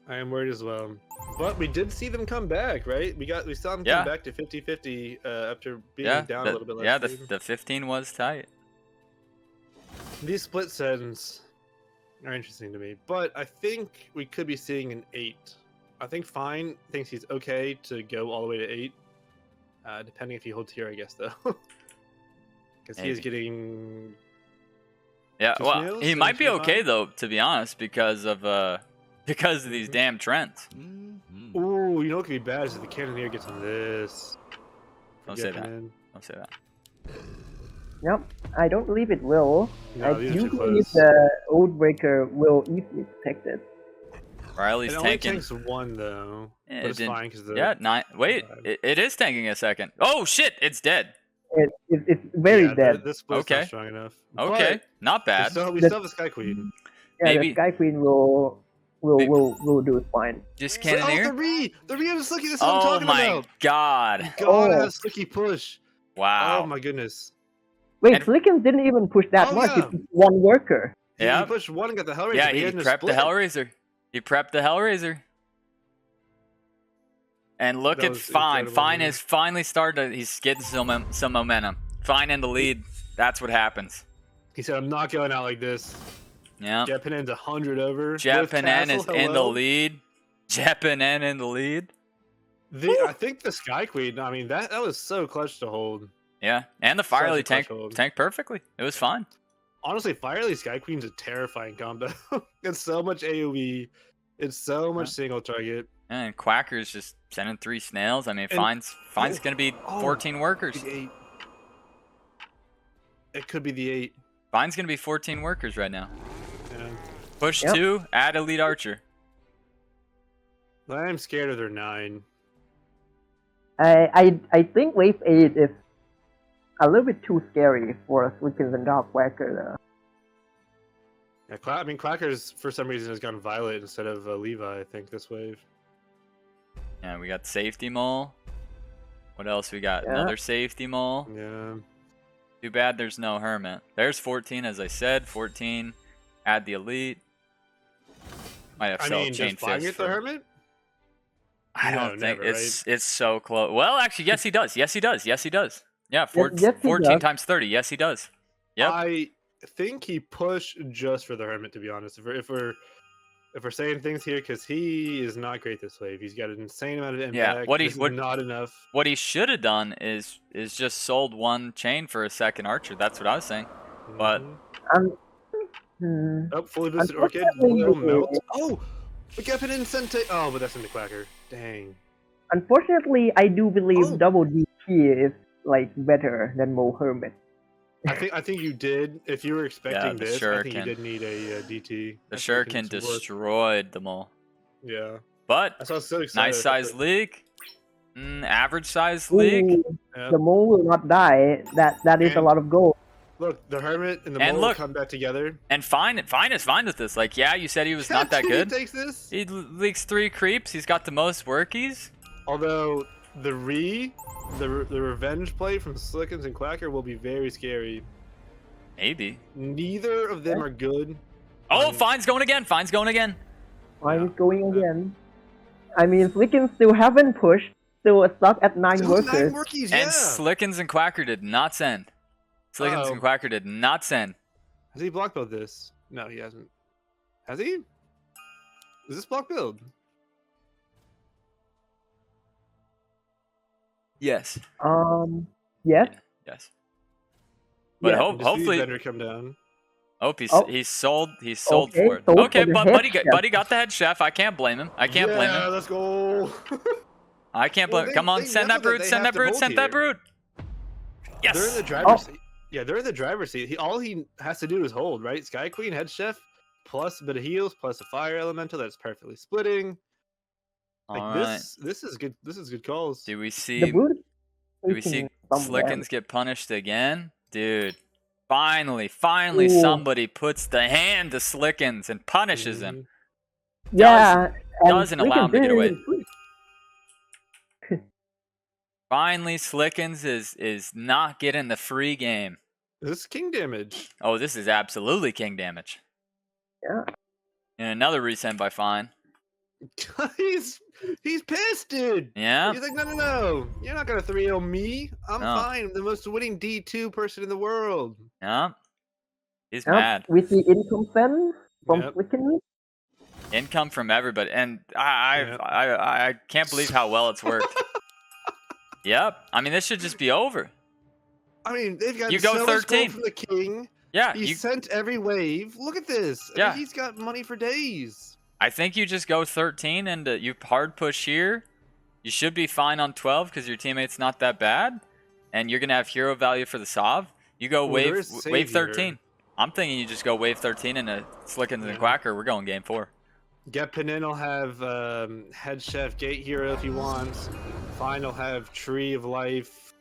I am worried as well. But we did see them come back, right? We saw them Yeah. come back to 50-50 after being Yeah, down a little bit last yeah, game. the 15 was tight. These split sends are interesting to me, but I think we could be seeing an 8. I think Fine thinks he's okay to go all the way to 8, depending if he holds here, I guess, though. Because he is Maybe. getting... Yeah, Two well, snails he and might be 2 okay fine? though, to be honest, because of these damn trends. Mhm. Ooh, you know what could be bad is if the Cannoneer gets on this. Don't say that. Gehpenned. Don't say that. Yep. I don't believe it will. No, I these are do too believe close. the old breaker will easily protect it. Riley's It only tanking. tanks 1, though. Yeah, but it it's didn't- fine, because the... Yeah, 9. Wait, Five. it is tanking a second. Oh shit, it's dead. It's very yeah, dead. This split's Okay. not strong enough. Okay, But not we bad. still, we The- still have a Sky Queen. Yeah, maybe- the Sky Queen will Maybe- do fine. Just Oh, cannoneer. the Ree of Slicky, this is what I'm Oh talking my about. god! Gotta Oh. have Slicky push. Wow. Oh my goodness. Wait, And- Flickens didn't even push that Oh, much. yeah. It's one worker. Yeah. He pushed 1 and got the Hellraiser. Yeah, but he hadn't prepped the split. Hellraiser. He prepped the Hellraiser. And look That at was Fine. incredible, Fine man. is finally starting to. He's getting some momentum. Fine in the lead. That's what happens. He said, I'm not going out like this. Yeah. Gehpennen's 100 over. With Gehpennen is Tassel, in the hello. lead. Gehpennen in the lead. I think the Sky Queen, I mean, that was so clutch to hold. Yeah, and the Such a Firely clutch tank hold. tanked perfectly. It was fine. Honestly, Firely Sky Queen's a terrifying combo. It's so much AoE. It's so much Yeah. single target. And Quacker's just sending 3 snails. I mean, And- Fine's gonna be Oh. 14 workers. The 8. It could be the 8. Fine's gonna be 14 workers right now. Yeah. Push Yep. 2, add elite archer. I'm scared of their 9. I think wave 8 is a little bit too scary for Slickens and Dark Quacker. Yeah, I mean, Quacker's for some reason has gone Violet instead of Levi. I think this wave. Yeah, we got safety mole. What else we got? Yeah. Another safety mole. Yeah. Too bad there's no hermit. There's 14, as I said. 14. Add the elite. Might have I sold mean, chain does Flying fist get the for- Hermit? I No, don't think never, it's so close. Well, actually, yes, he does. Yes, he does. Yes, he does. Yeah, Yes, he 14 does. times 30. Yes, he does. Yep. I think he pushed just for the Hermit, to be honest. If we're saying things here, because he is not great this wave. He's got an insane amount of impact. Yeah, This is not enough. What he should have done is just sold one chain for a second archer. That's what I was saying. But Oh, fully boosted Orchid. Unfortunately, Will melt. Oh, the gehpennen sent. Oh, but that's in the Quacker. Dang. Unfortunately, I do believe Oh. double DP is like better than Mo Hermit. I think you did. If you were expecting the this, I think you shuriken. did need a DT. the I think shuriken it's worth- destroyed them all. Yeah. But I was so excited. nice I thought size leak. Average size leak. Ooh, Yeah. the Mo will not die. That is a And- lot of gold. Look, the Hermit and the And Mole look- come back together. And fine is fine with this. Like, yeah, you said he was not that He good. takes this. He leaks 3 creeps. He's got the most workies. Although the revenge play from Slickens and Quacker will be very scary. Maybe. Neither of them are good. Oh, Fine's going again. Fine's going again. Mine's going again. I mean, Slickens still haven't pushed. Still stuck at 9 Still workers. 9 workies, yeah. And Slickens and Quacker did not send. Slickens Uh-oh. and Quacker did not send. Has he block build this? No, he hasn't. Has he? Is this block build? Yes. Yes. Yes. But Yeah. Just see hopefully, Bender come down. Oh. he's sold Okay, for it. sold Okay, for the but head buddy chef. got the head chef. I can't blame him. I can't blame Yeah, him. let's go. I can't Well, blame him. they- Come on, they send know that that brute. they Send have that to brute. hold Send that here. brute. They're in Yes. the driver's seat. Yeah, they're in the driver's seat. All he has to do is hold, right? Sky Queen, Head Chef, plus a bit of heals, plus a fire elemental that's perfectly splitting. Like All right. this is good. This is good calls. Do we The see? boot. Do we see Slickens get punished again, dude? Finally, Ooh. somebody puts the hand to Slickens and punishes Mm-hmm. him. Yeah. and doesn't allow him to get away. Slickens did- Finally, Slickens is not getting the free game. This is king damage. Oh, this is absolutely king damage. Yeah. And another resend by Fine. he's pissed, dude. Yeah. He's like, no. You're not gonna 3-0 me. I'm No. fine. I'm the most winning D2 person in the world. Yeah. He's Yep, mad. We see income send from Yep. Slickens. Income from everybody, and I can't believe how well it's worked. Yep. I mean, this should just be over. I mean, they've got You go so much 13. gold from the king. Yeah. He sent every wave. Look at this. I Yeah. mean, he's got money for days. I think you just go 13 and you hard push here. You should be fine on 12 because your teammate's not that bad, and you're gonna have hero value for the Sov. You go Well, there wave is wave Savior. 13. I'm thinking you just go wave 13 and a Slickens and Yeah. a Quacker. We're going game 4. gehpennen will have Head Chef, Gate Hero if he wants. Fine will have Tree of Life,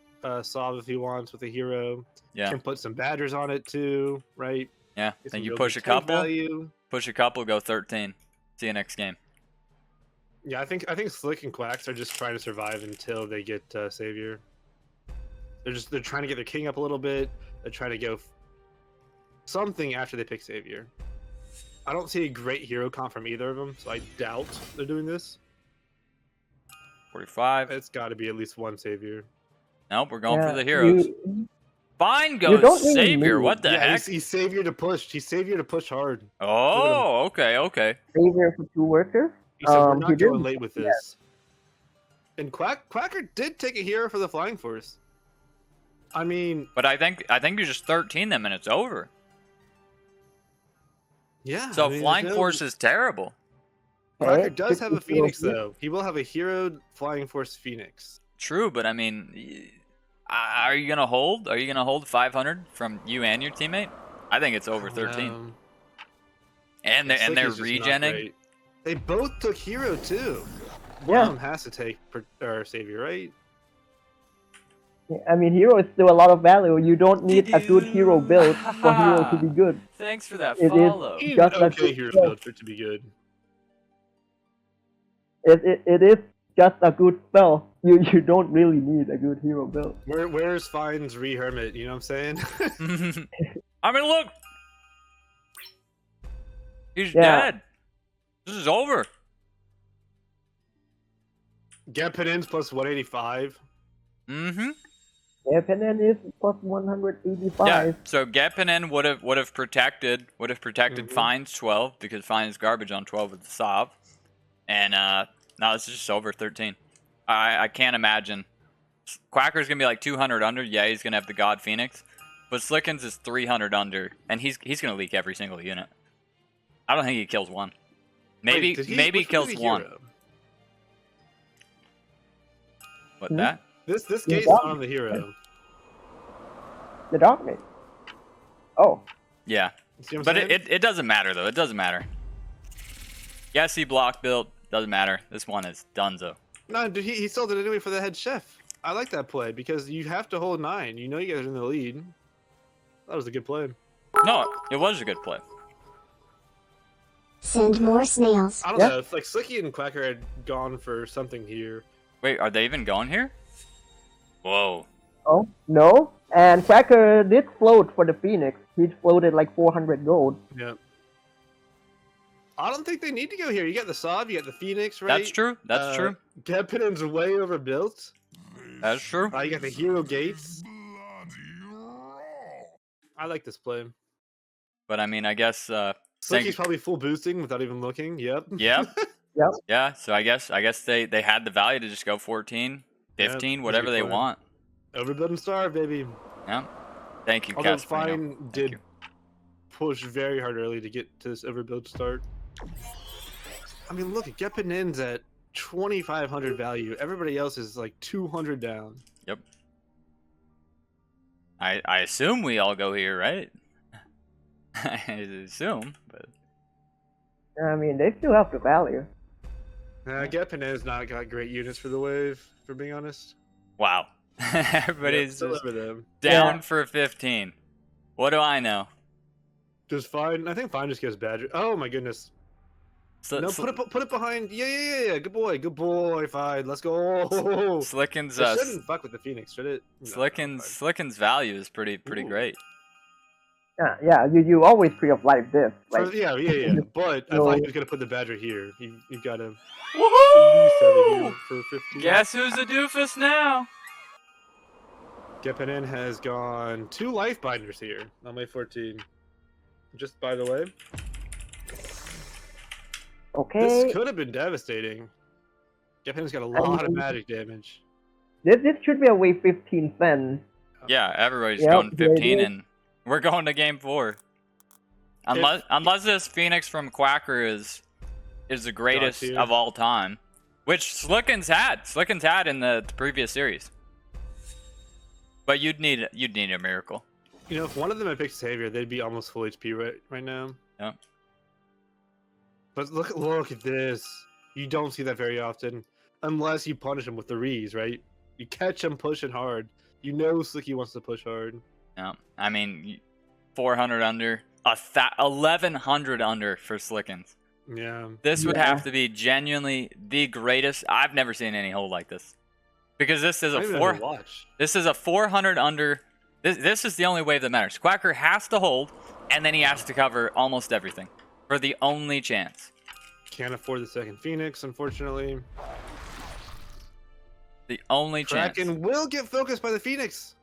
Solve if he wants with a hero. Yeah. Can put some Badgers on it too, right? Yeah. Get Then some you real push good a tank couple. Value. Push a couple. Go 13. See you next game. Yeah, I think Slick and Quacks are just trying to survive until they get Savior. They're trying to get their king up a little bit. They're trying to go something after they pick Savior. I don't see a great hero comp from either of them, so I doubt they're doing this. 45. It's got to be at least one Savior. Nope. We're going for Yeah, the heroes. don't Fine goes really Savior. need- What the Yeah, heck? he's Savior to push. He's Savior to push hard. Oh, okay, okay. Savior for 2 workers. He said, we're He not did. going late with this. And Quacker did take a hero for the Flying Force. I mean, But I think you just 13 them and it's over. yeah. So I mean, Flying there's no- Force is terrible. Quacker Okay, does have a 50 Phoenix, heroes. though. He will have a hero Flying Force Phoenix. True, but I mean, are you gonna hold? Are you gonna hold 500 from you and your teammate? I think it's over 13. And they're Slick is just not regenning. great. They both took hero, too. One of them has to take or savior, right? I mean, hero is still a lot of value. You don't need a good hero build for hero to be good. Thanks for that It follow. is You need just an a okay good hero spell. build for it to be good. It is just a good spell. You don't really need a good hero build. Where's Fine's Re-Hermit? You know what I'm saying? I mean, look. He's Yeah. dead. This is over. Gehpennen's plus 185. Mm-hmm. Gehpennen is plus 185. Yeah. So gehpennen would have protected Fine's 12 because Fine is garbage on 12 with the Sov, and now this is just over 13. I can't imagine. Quacker's gonna be like 200 under. Yeah, he's gonna have the God Phoenix, but Slickens is 300 under, and he's gonna leak every single unit. I don't think he kills one. Maybe Wait, maybe which kills was the one. hero? What Hmm? that? This Yeah, gate's that- on the hero. The Darkness. Oh, Yeah. See what But I'm saying? it doesn't matter though. It doesn't matter. Yes, he block built. Doesn't matter. This one is donezo. No, dude, he still did it anyway for the head chef. I like that play because you have to hold 9. You know you guys are in the lead. That was a good play. No, it was a good play. Send more snails. I don't Yeah. know. If like Slicky and Quacker had gone for something here. Wait, are they even going here? Whoa. oh, no. And Quacker did float for the Phoenix. He floated like 400 gold. Yeah. I don't think they need to go here. You got the Sov, you got the Phoenix, right? That's true. That's true. Gehpennen's way overbuilt. That's true. You got the hero gates. Bloody raw. I like this play. But I mean, I guess. Slicky's probably full boosting without even looking. Yep. Yeah. Yep. Yeah. So I guess they had the value to just go 14, 15, Yeah, whatever that's a they good plan. want. Overbuild and starve, baby. Yeah. Thank you, Although Casperino. Fine did you. push very hard early to get to this overbuild start. I mean, look, Gehpennen's at 2,500 value. Everybody else is like 200 down. Yep. I assume we all go here, right? I assume, but I mean, they still have the value. Gehpennen's not got great units for the wave, for being honest. wow. Everybody's Still just over them. down Yeah. for 15. What do I know? Just Fine. I think Fine just gives Badger. Oh my goodness. Sl- No, Sl- put it behind. Yeah. Good boy, Fine. Let's go. Slicken's It shouldn't fuck with the Phoenix, should it? No, Slicken's value is pretty Ooh. great. Yeah, you always pre-up like this. fine. Like, Yeah. But I No. thought he was gonna put the Badger here. You got him. Woohoo! For 15. Guess who's a doofus now? Gehpennen has gone 2 life binders here on my 14. Just by the way, okay, this could have been devastating. Gehpennen's got a lot of magic damage. this should be a wave 15 Fen. Yeah, everybody's Yep, going there it 15, is. and we're going to game 4. Unless this Phoenix from Quacker is the greatest tier. of all time, which Slickens had in the previous series. But you'd need a miracle. You know, if one of them had picked Savior, they'd be almost full HP right now. Yep. But look at this. You don't see that very often, unless you punish him with the Rees, right? You catch him pushing hard. You know Slicky wants to push hard. Yeah, I mean, 400 under, 1,100 under for Slickens. Yeah. This would Yeah. have to be genuinely the greatest. I've never seen any hold like this, because this is I a don't even four. know how to watch. This is a 400 under. This is the only wave that matters. Quacker has to hold, and then he has to cover almost everything for the only chance. Can't afford the second Phoenix, unfortunately. The only chance. Kraken will get focused by the Phoenix.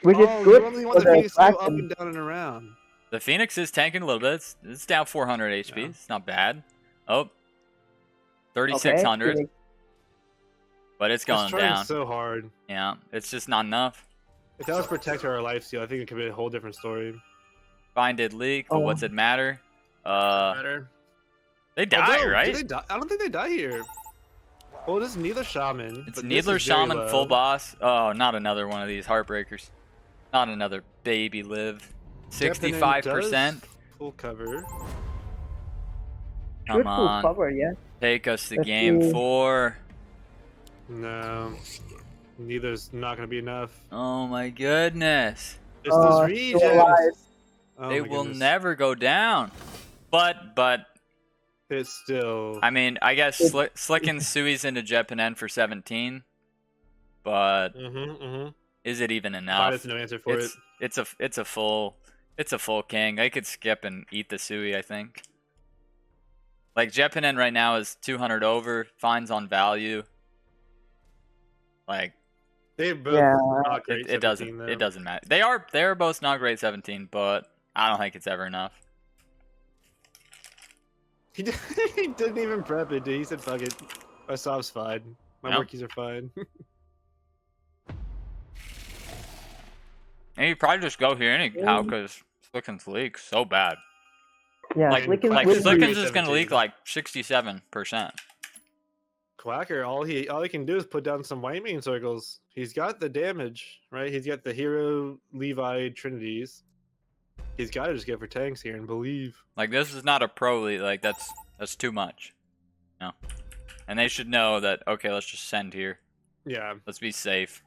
Which Oh, is good you only for want the the Phoenix to go up Kraken. and down and around. The Phoenix is tanking a little bit. It's down 400 HP. Yeah. It's not bad. Oh, Okay, 3,600. Phoenix. But it's going It's trying down. so hard. Yeah, it's just not enough. If that was Protector or Life Steal, I think it could be a whole different story. Fine did leak, but Oh. what's it matter? Better. They die, Although, do right? they die? I don't think they die here. Well, it is Needler Shaman. It's but this Needler is very Shaman low. full boss. Oh, not another one of these heartbreakers. Not another baby live. Gehpennen 65%. does Full cover. Come Should full on. cover, yeah. Take us to Let's game see. 4. No, neither's not gonna be enough. Oh my goodness. It's those Still regions. alive. Oh They my will goodness. never go down. But It's still. I mean, I guess Slickin' Sui's into gehpennen for 17. But is it even enough? There's no answer for it. It's a full king. I could skip and eat the Sui, I think. Like gehpennen right now is 200 over, fines on value. Like They both Yeah. not great. it doesn't matter. They're both not great 17, but I don't think it's ever enough. He didn't even prep it, dude. He said, "Fuck it, my sov's fine. My Yep. workies are fine." And you probably just go here anyhow because Slickin's leak so bad. Yeah, Like- Slickin's Like With Slickin's Slickin's is gonna 17. leak like 67%. Quacker, all he can do is put down some white main circles. He's got the damage, right? He's got the hero Levi Trinities. He's got to just go for tanks here and believe. Like this is not a pro league. Like that's too much. No. And they should know that. Okay, let's just send here. Yeah, Let's be safe.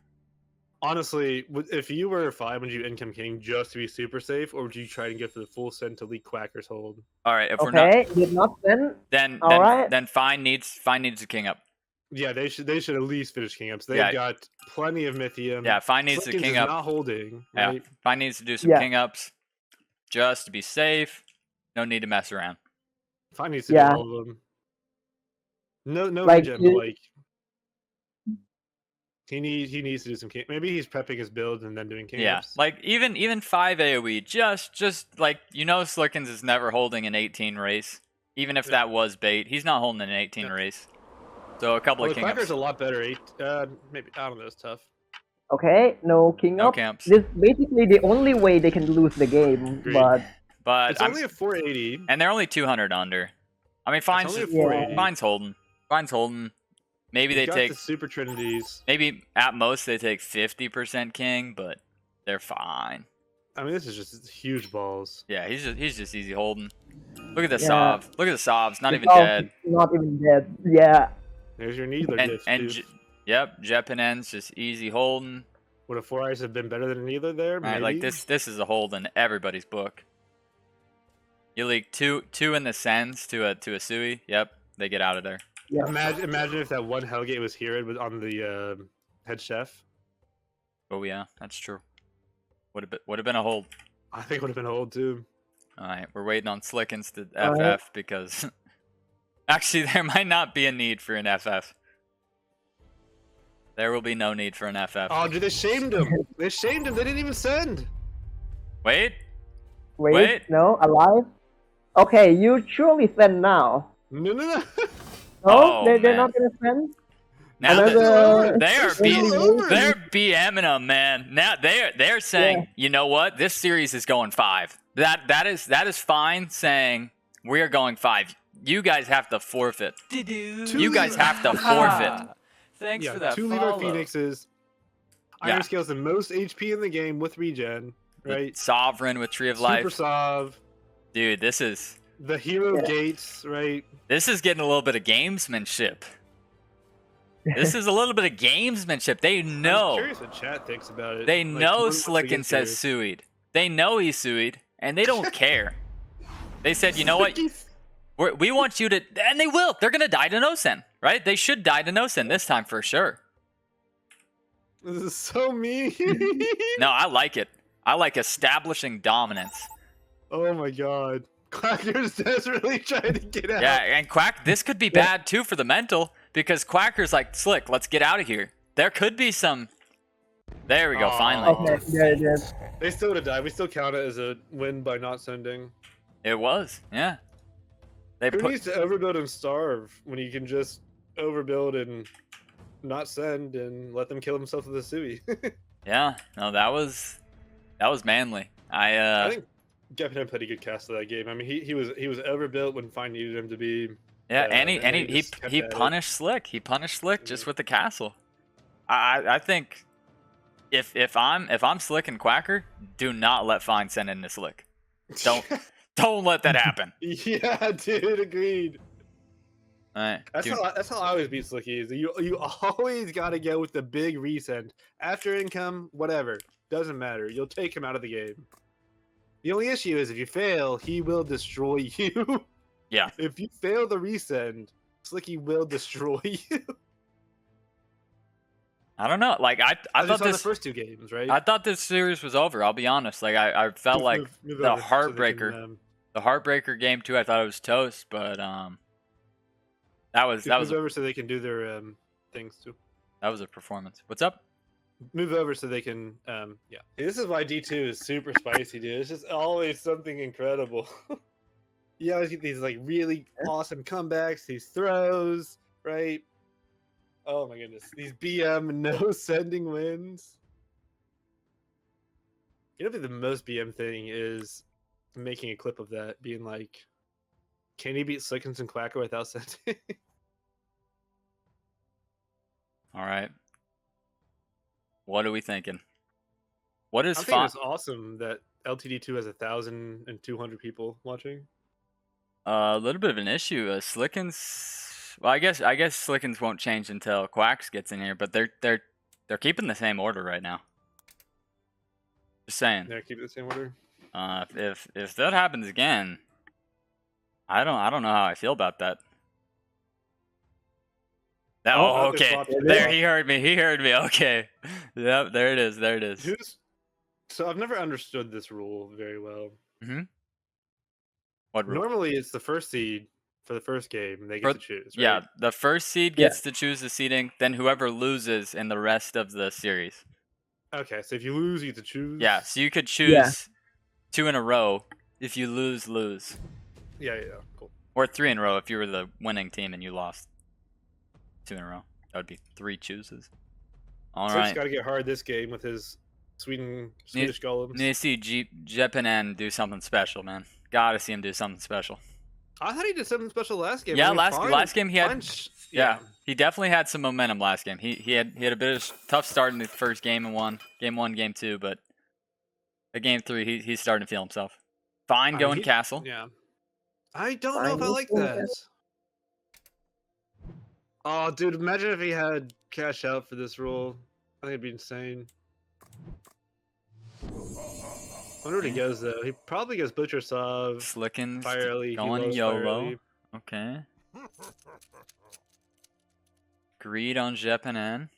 honestly, if you were 5, would you income king just to be super safe, or would you try and go for the full send to leak Quacker's hold? All right, if we're not, Okay, did not send. then Alright. then fine needs a king up. Yeah, they should at least finish king ups. They've Yeah. got plenty of Mythium. Yeah, fine needs a Slickins king is up. not holding. Yeah, Right? fine needs to do some Yeah. king ups, just to be safe. No need to mess around. Fine needs to Yeah. do all of them. No, Like, regen, you- but like he needs to do some king. Maybe he's prepping his build and then doing king Yeah, ups. like even 5 AoE, just like Slickins is never holding an 18 race. Even if Yeah. that was bait, he's not holding an 18 Yeah. race. So a couple Well, of the king Quacker's ups. a lot better. Maybe I don't know. It's tough. Okay, no king No up. camps. This basically the only way they can lose the game, Agreed. but But It's only a 480. and they're only 200 under. I mean, It's fine's only a just, 480. fine's holding. Fine's holding. Maybe He's they got take the super trinities. maybe at most they take 50% king, but they're fine. I mean, this is just huge balls. Yeah, he's just easy holding. Look at the Yeah. Sov. Look at the Sovs. Not the even Sov dead. is Not even dead. Yeah. There's your needler And diff. and dude. yep, gehpennen's just easy holding. Would a 4 eyes have been better than a needler there? Right, Maybe. like this is a hold in everybody's book. You leak two in the sends to a Sui. Yep, they get out of there. Yeah. Imagine if that one Hellgate was here and was on the head chef. Oh yeah, that's true. Would have been a hold. I think it would have been a hold too. All right, we're waiting on Slickins to All FF right. because actually there might not be a need for an FF. There will be no need for an FF. Oh, dude, they shamed him. They shamed him. They didn't even send. Wait, Wait, Wait. no, alive. Okay, you surely send now. No. No, Oh, they're man. not gonna send. now Another- they are Still over. they're BMing them, man. Now they're saying, Yeah. you know what? This series is going 5. That is fine. Saying we are going 5. You guys have to forfeit. You guys have to forfeit. Thanks Yeah, for that 2 Levi follow. Phoenixes. Yeah. Iron Scale's the most HP in the game with regen, right? Sovereign with Tree of Super Life. Sov. Dude, this is The hero Yeah. gates, right? getting a little bit of gamesmanship. This is a little bit of gamesmanship. They I'm know. curious what chat thinks about it. They Like, know one wants to get Slicken says serious. suied. They know he's suied, and they don't care. They said, you know what? We want you to, and they will. They're gonna die to no-sen, right? They should die to no-sen this time for sure. This is so mean. No, I like it. I like establishing dominance. Oh my god. Quacker's desperately trying to get out. Yeah, and Quack, this could be bad too for the mental because Quacker's like, Slick, let's get out of here. There could be some. There we go. Aw. Finally, Okay, there it is. They still would have died. We still count it as a win by not sending. it was. Yeah, they Who put. needs to overbuild and starve when you can just overbuild and not send and let them kill themselves with a Sui? Yeah, no, that was manly. I think gehpennen played a good cast of that game. I mean, he was overbuilt when Fine needed him to be. Yeah, and he just kept he at it. punished Slick. He punished Slick just with the castle. I think if I'm Slick and Quacker, do not let Fine send in this Slick. Don't Don't let that happen. Yeah, dude, agreed. All right. That's how I always beat Slicky. Is you always gotta go with the big resend after income, whatever, doesn't matter. You'll take him out of the game. The only issue is if you fail, he will destroy you. Yeah. If you fail the resend, Slicky will destroy you. I don't know. Like I thought the this first 2 games, right? I thought this series was over. I'll be honest. Like I felt like Move the over so they heartbreaker, can, the heartbreaker game 2. I thought it was toast, but that was move over so they can do their things too. that was a performance. What's up? Move over so they can yeah. This is why D2 is super spicy, dude. It's just always something incredible. You always get these like really awesome comebacks, these throws, right? Oh my goodness. These BM no sending wins. You know, the most BM thing is making a clip of that, being like, can he beat Slickens and Quacker without sending? All right. What are we thinking? What is I think fun? it's awesome that LTD2 has 1,200 people watching. A little bit of an issue. Slickens. Well, I guess Slickens won't change until Quacks gets in here, but they're keeping the same order right now. Just saying. Yeah, keep it the same order. If that happens again, I don't know how I feel about that. Oh, okay. There, he heard me. He heard me. Okay. Yep, there it is. There it is. So I've never understood this rule very well. Mm-hmm. What rule? Normally, it's the first seed for the first game. They get to choose, right? Yeah, the first seed gets to choose the seeding, then whoever loses in the rest of the series. Okay, so if you lose, you get to choose? Yeah, so you could choose 2 in a row. If you lose. Yeah, cool. Or 3 in a row if you were the winning team and you lost 2 in a row. That would be 3 chooses. All right. He's got to get hard this game with his Swedish golems. Need to see gehpennen do something special, man. Gotta see him do something special. I thought he did something special last game. Yeah, I mean, last game he had. Yeah, he definitely had some momentum last game. He had a bit of a tough start in the first game and game 1, game 2, but at game 3 he's starting to feel himself. Fine going castle. Yeah, I don't know if I like that. Oh, dude, imagine if he had cash out for this rule. I think it'd be insane. I wonder what he goes though. He probably goes Butcher Sav, Slickens Firely, going YOLO. Okay. Greed on gehpennen.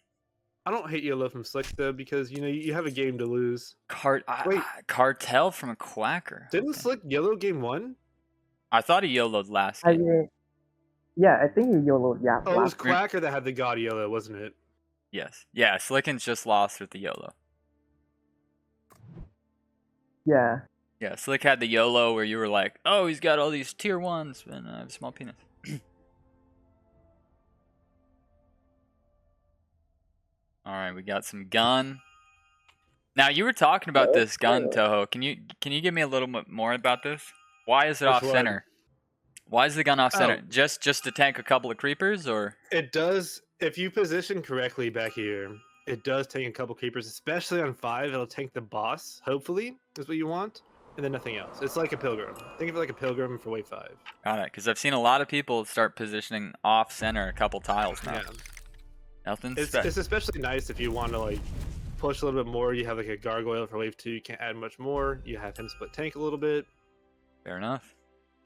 I don't hate YOLO from Slick though because you have a game to lose. Cartel from a Quacker. Didn't Slick YOLO game 1? I thought he YOLO'd last game. Yeah, I think he YOLO'd. Yeah. Oh, it was Quacker that had the God YOLO, wasn't it? Yes. Yeah, Slickens just lost with the YOLO. Yeah. Yeah, Slick had the YOLO where you were like, oh, he's got all these tier 1s and I have a small penis. All right, we got some gun. Now, you were talking about this gun, Toho. Can you give me a little bit more about this? Why is it off center? Why is the gun off center? Just to tank a couple of creepers, or? It does. If you position correctly back here, it does tank a couple creepers, especially on 5. It'll tank the boss. Hopefully, is what you want, and then nothing else. It's like a pilgrim. Think of it like a pilgrim for wave 5. Got it. Because I've seen a lot of people start positioning off center a couple tiles now. Yeah. Nothing. It's especially nice if you want to like push a little bit more. You have like a gargoyle for wave 2. You can't add much more. You have him split tank a little bit. Fair enough.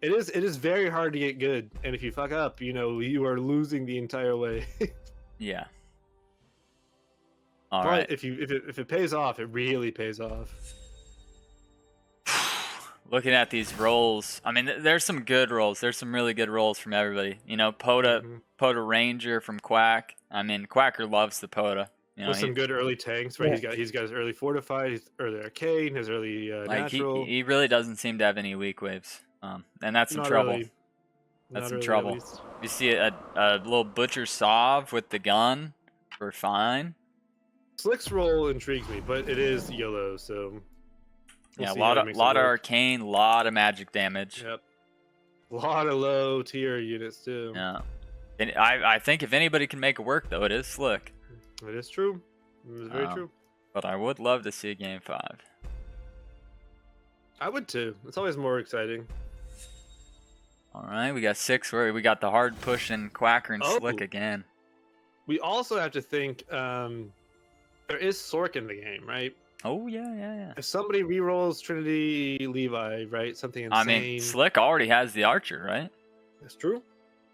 It is very hard to get good, and if you fuck up, you are losing the entire way. Yeah. All right. If it pays off, it really pays off. Looking at these rolls, I mean, there's some good rolls. There's some really good rolls from everybody. Poda Ranger from Quack. I mean, Quacker loves the Poda. With some good early tanks, right? Yeah. He's got his early fortified, his early arcane, his early natural. He really doesn't seem to have any weak waves, and that's some trouble. Really. That's some trouble. You see a little Butcher Sav with the gun, we're fine. Slick's roll intrigues me, but it is YOLO, so a lot of arcane, lot of magic damage. Yep. A lot of low tier units too. Yeah. And I think if anybody can make it work though, it is Slick. It is true. It is very true. But I would love to see game 5. I would too. It's always more exciting. All right, we got 6. We got the hard push and quacker and slick Oh. again. We also have to think there is Sork in the game, right? Oh yeah. If somebody rerolls Trinity Levi, right? Something insane. I mean, Slick already has the archer, right? That's true.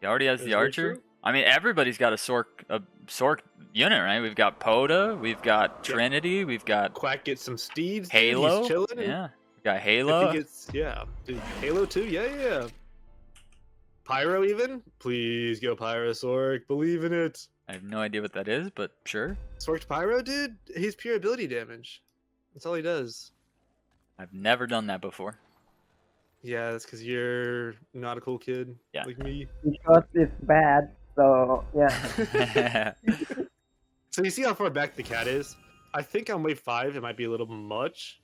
He already has That's the very archer. true. I mean, everybody's got a Sork unit, right? We've got Poda, we've got Trinity, we've got Quack gets some steeds. dude. Halo. He's chilling. Yeah, we got If Halo. he gets, dude, Halo too. Yeah. Pyro even. Please go Pyro Sork. Believe in it. I have no idea what that is, but sure. Sork's Pyro, dude. He's pure ability damage. That's all he does. I've never done that before. Yeah, that's because you're not a cool kid Yeah. like me. Because it's bad. So yeah. So you see how far back the cat is? I think on wave 5 it might be a little much.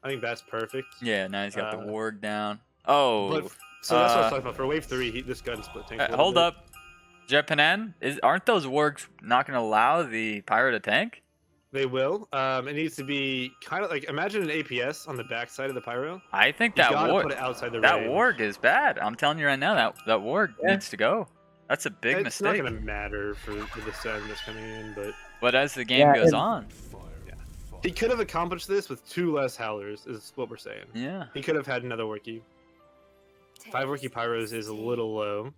I think that's perfect. Yeah, now he's got the warg down. Oh, But so that's what I was talking about. For wave 3, this gun split tank. hold up. gehpennen, aren't those wargs not going to allow the pyro to tank? They will. It needs to be kind of like, imagine an APS on the back side of the pyro. I think You that gotta warg, put it outside the that range. warg is bad. I'm telling you right now, that warg needs to go. That's a big It's not mistake. gonna matter for the sun that's coming in, but But as the game Yeah, goes and- on, he could have accomplished this with 2 less howlers, is what we're saying. yeah. He could have had another worky. 5 worky pyros is a little low,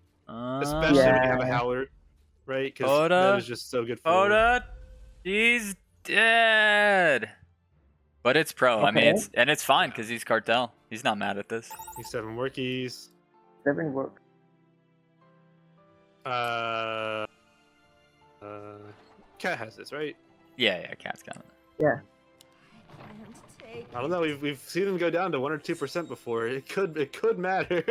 especially when you have a Yeah. howler, right? Because Oda, that is just so good for. Poda, he's dead. But it's pro. I mean, Okay. it's fine because he's cartel. He's not mad at this. He's 7 workies. 7 work. Cat has this, right? Yeah, Cat's got it. Yeah. I don't know. We've seen him go down to 1 or 2% before. It could matter.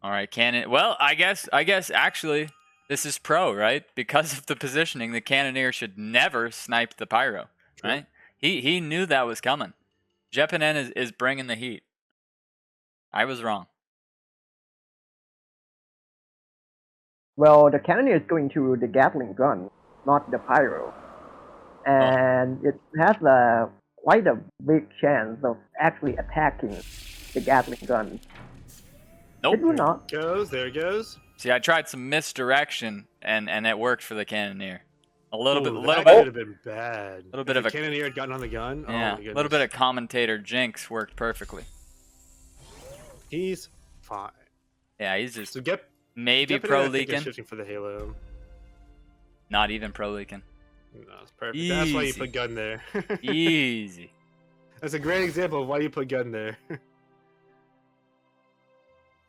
All right, cannon. Well, I guess actually this is pro, right? Because of the positioning, the cannoneer should never snipe the pyro, True. right? He knew that was coming. gehpennen is bringing the heat. I was wrong. Well, the cannoneer is going to the Gatling gun, not the pyro, and it has quite a big chance of actually attacking the Gatling gun. Nope. It will not. There it goes. See, I tried some misdirection, and it worked for the cannoneer. A little Ooh, bit, that could have been bad. little bit If of the a- cannoneer had gotten on the gun. yeah, Oh, my a little bit goodness. of commentator jinx worked perfectly. He's fine. Yeah, he's just So get maybe Gehpennen, pro I think, is leaking, shifting for the Halo. not even pro leaking. No, it's perfect. That's why you Easy. put gun there. Easy. That's a great example of why you put gun there.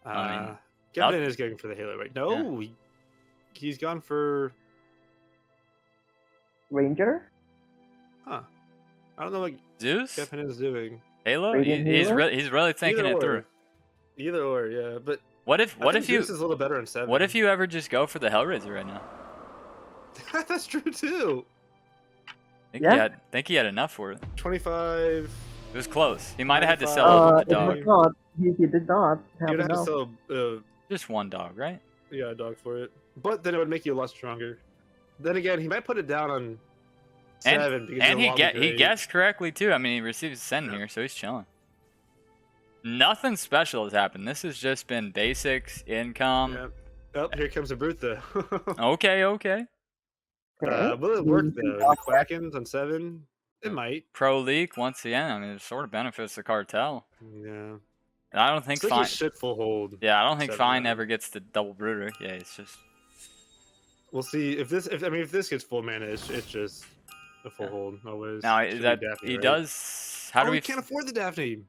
I mean, Gehpennen is going for the Halo, right? No, he's gone for. Ranger? I don't know what Zeus, Gehpennen is doing. Halo, Radiant he's Halo? really thinking Either it through. or. Either or, yeah. But What if I think you Zeus is a little better on 7. what if you ever just go for the Hellraiser right now? That's true too. Yeah. Think he had enough for it. 25. It was close. He might have had to sell the It dog. was not. He did not have You'd have to enough. sell Just one dog, right? a dog for it. But then it would make you a lot stronger. Then again, he might put it down on 7 because And the he lobby grade. guessed correctly too. I mean, he received a send here, so he's chilling. Nothing special has happened. This has just been basics, income. Yep. Oh, here comes a brute though. Okay. Okay. Will it work Mm, though? The Quackens on 7? It might. Pro leak once again. I mean, it sort of benefits the cartel. Yeah. And I don't think It's like fine. a shit full hold. Yeah, I don't think 7 fine now. ever gets the double brooder. Yeah, it's just We'll see if this. If this gets full mana, it's just a full Yeah. hold always. now Should be that Daphne, he right? does. How do we we can't afford the Daphne?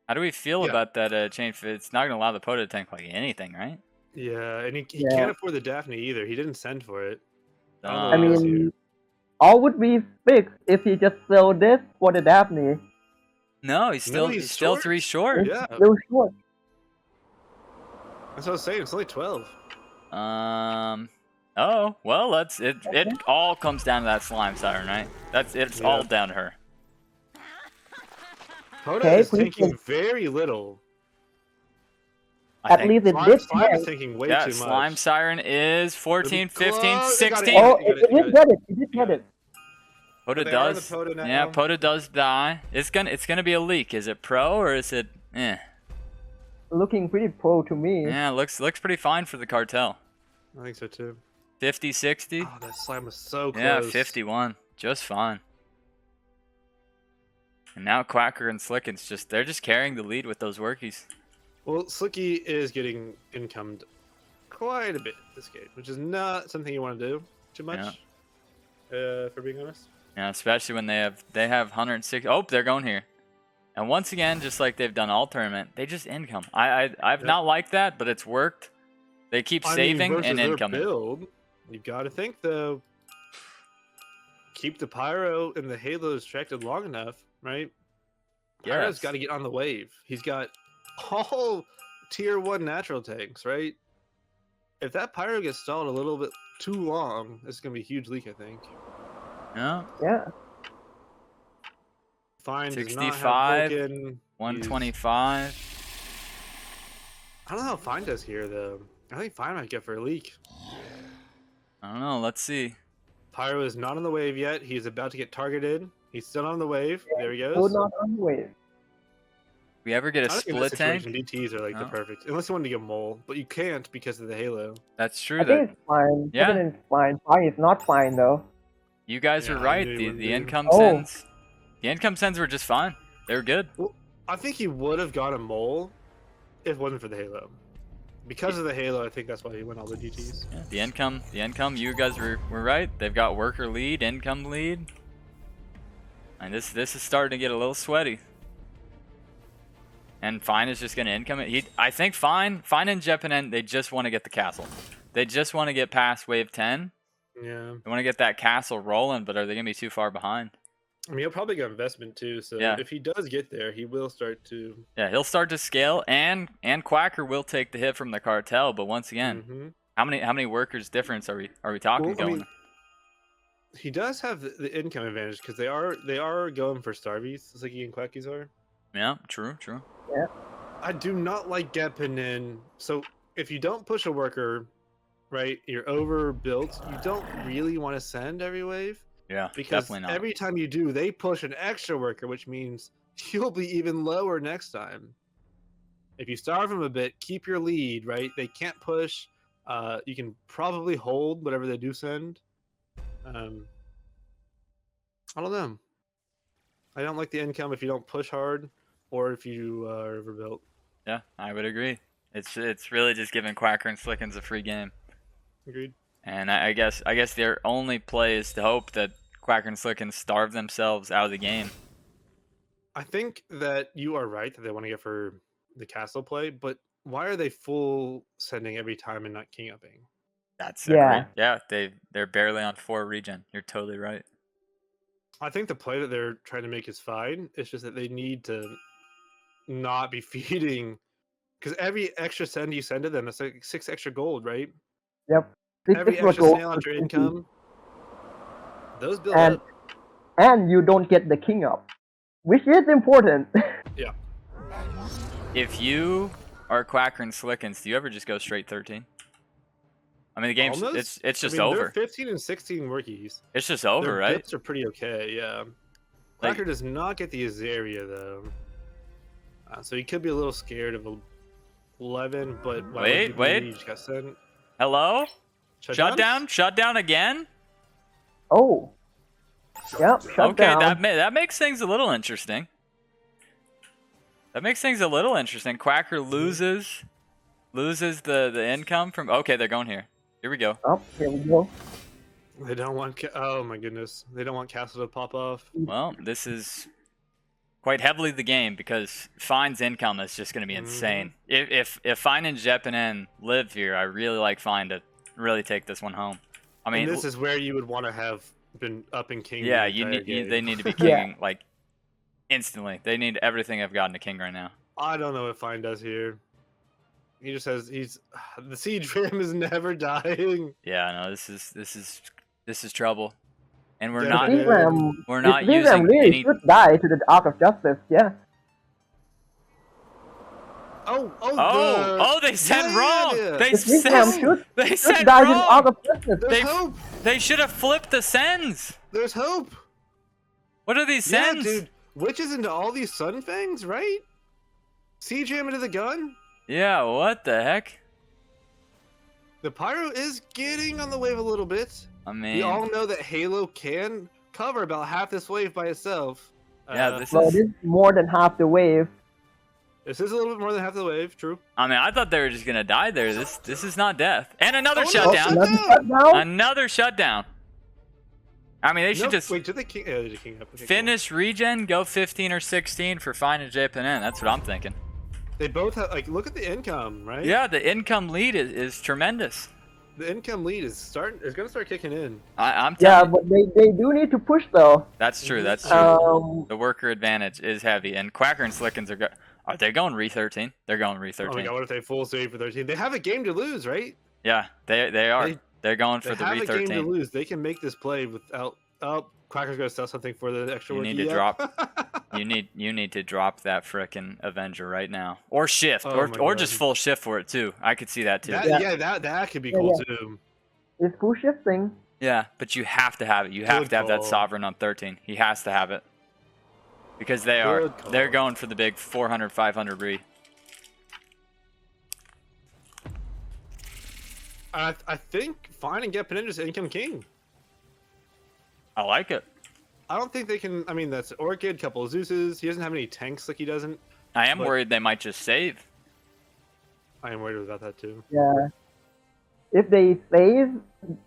How do we feel Yeah. about that change? It's not going to allow the Poda to tank like anything, right? Yeah, and he Yeah. can't afford the Daphne either. He didn't send for it. I don't know Uh, I what it is here. mean, all would be fixed if he just sold this for the Daphne. No, he's still he's still short. 3 short. Yeah. Little short. That's what I was saying. It's only 12. Oh well, it all comes down to that slime siren, right? It's Yeah. all down to her. Poda Okay, is please taking take- very little. I At think. least it Slime, did. Slime is tank. taking way Yeah, too slime much. siren is 14, Close. 15, It got it. 16. Oh, You got it did it. get it. It did get it. Poda They are the does. Poda now. Yeah, Poda does die. It's gonna be a leak. Is it pro or is it eh? Looking pretty pro to me. Yeah, looks pretty fine for the cartel. I think so too. 50, 60. Oh, that slime was so close. Yeah, 51. Just fine. And now Quacker and Slickin's they're just carrying the lead with those workies. Well, Slicky is getting incomed quite a bit this game, which is not something you want to do too much. For being honest. Yeah, especially when they have 106. Oh, they're going here. And once again, just like they've done all tournament, they just income. I've not liked that, but it's worked. They keep saving versus and their incoming. Build, you got to think though. Keep the Pyro and the Halo distracted long enough, right? Pyro's Yes. got to get on the wave. He's got all tier 1 natural tanks, right? If that Pyro gets stalled a little bit too long, this is gonna be a huge leak, I think. Yeah. Yeah. Fine. 65, 125. I don't know how Fine does here though. I think Fine might get for a leak. I don't know. Let's see. Pyro is not on the wave yet. He's about to get targeted. He's still on the wave. There he goes. Still not on the wave. We ever get a I think in this split tank? situation, DTs are like the No. perfect. Unless you want to get mole, but you can't because of the Halo. That's true. I That think it's fine. Yeah. I think it's fine. Fine is not fine though. you guys Yeah, are I right. knew you The wouldn't the be. income Oh. sends. The income sends were just fine. They were good. I think he would have got a mole if it wasn't for the Halo. Because of the Halo, I think that's why he went all the DTs. Yeah, the income. You guys were right. They've got worker lead, income lead, and this is starting to get a little sweaty. And Fine is just gonna income it. I think Fine and gehpennen, they just want to get the castle. They just want to get past wave 10. Yeah. They want to get that castle rolling, but are they gonna be too far behind? I mean, he'll probably get investment too, so Yeah. if he does get there, he will start to. Yeah, he'll start to scale, and Quacker will take the hit from the cartel. But once again, Mhm. how many workers difference are we talking Well, I going? mean, he does have the income advantage because they are going for Starvies, Ziggy and Quackies are. Yeah, true. I do not like gehpennen. So if you don't push a worker, right, you're overbuilt. You don't really want to send every wave. Yeah, Because definitely not. every time you do, they push an extra worker, which means you'll be even lower next time. If you starve them a bit, keep your lead, right? They can't push. You can probably hold whatever they do send. I don't know. I don't like the income if you don't push hard or if you are overbuilt. Yeah, I would agree. It's really just giving Quacker and Slickens a free game. Agreed. And I guess their only play is to hope that Quacker and Slickens starve themselves out of the game. I think that you are right that they want to get for the castle play, but why are they full sending every time and not king upping? That's Yeah. great. Yeah, they're barely on 4 regen. You're totally right. I think the play that they're trying to make is fine. It's just that they need to not be feeding, because every extra send you send to them, it's like 6 extra gold, right? Yep. Every This was extra gold. snail after income, those build And up. and you don't get the king up, which is important. If you are Quacker and Slickens, do you ever just go straight 13? I mean, the game's Almost. it's just I mean, over. They're 15 and 16 rookies. It's just over, Their right? dips are pretty okay, yeah. Like- Quacker does not get the Azaria though, so he could be a little scared of 11. But why would Wait, you wait. be? You just got sent. Hello? Shut down? Shut down again? Oh. Yep. Shut Okay, down. that makes things a little interesting. Quacker loses the income from. Okay, they're going here. Here we go. Oh, here we go. They don't want. Oh my goodness, they don't want Castle to pop off. Well, this is quite heavily the game because Fine's income is just going to be insane. If Fine and gehpennen live here, I really like Fine to really take this one home. I mean, And this is where you would want to have been up in king. yeah, the entire game. they need to be Yeah. kinging like instantly. They need everything I've gotten to king right now. I don't know what Fine does here. He just has. He's the siege for him is never dying. Yeah, no, this is trouble, and we're Yeah, not but- we're not This using really any. should die to the Arc of Justice. Yeah. Oh, they said Yeah, wrong. yeah. They This said should they said die to the Arc wrong. of Justice. There's They- hope. They should have flipped the sends. There's hope. What are these Yeah, sends? dude. Witches into all these sun fangs, right? Sea jam into the gun. Yeah, what the heck? The pyro is getting on the wave a little bit. I We mean, all know that Halo can cover about half this wave by itself. yeah, this Well, is. this is more than half the wave. This is a little bit more than half the wave. True. I mean, I thought they were just gonna die there. This is not death. And another Oh, no, shutdown. Another Shutdown! shutdown? Another shutdown. I mean, they should Nope, just wait. Did they king? Yeah, they did king up. Okay, cool. finish regen, go 15 or 16 for Fine and gehpennen. That's what I'm thinking. They both have like. Look at the income, right? Yeah, the income lead is tremendous. The income lead is gonna start kicking in. I'm Yeah, telling you. but they do need to push though. That's true. That's true. The worker advantage is heavy, and Quacker and Slickens are they going re 13? They're going re Oh my 13. god, what if they full save for 13? They have a game to lose, right? Yeah, they are. They're going They for the have re a game to 13. lose. They can make this play without. Oh, Quacker's gonna sell something for the extra. You work. need to Yep. drop. You need to drop that frickin' Avenger right now, or shift, Oh or my just God. full shift for it too. I could see that too. That could be Yeah, cool yeah. too. It's full shifting. Yeah, but you have to have it. You have Good to have that call. sovereign on 13. He has to have it because they're Good call. going for the big 400, 500 re. I think Fine and gehpennen just income king. I like it. I don't think they can. I mean, that's Orchid, couple of Zeuses. He doesn't have any tanks like he doesn't. I am But- worried they might just save. I am worried about that too. Yeah. If they save,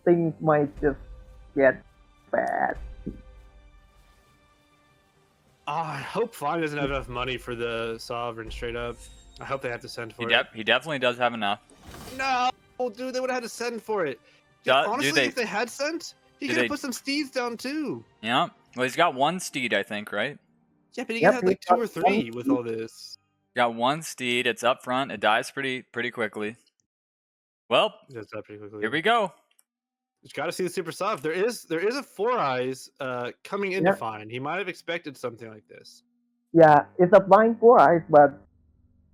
things might just get bad. I hope Fine doesn't have enough money for the sovereign straight up. I hope they have to send for it. He definitely does have enough. No, dude, they would have had to send for it. Do Honestly, they- if they had sent, he do could they- have put some steeds down too. Yeah. Well, he's got one steed, I think, right? Yeah, but he Yep, could have like he's 2 got or 3 one with all this. Got one steed. It's up front. It dies pretty quickly. Well, That's that pretty quickly. here we go. You got to see the super soft. There is a 4 eyes coming into Yep. Fine. He might have expected something like this. Yeah, it's a blind 4 eyes, but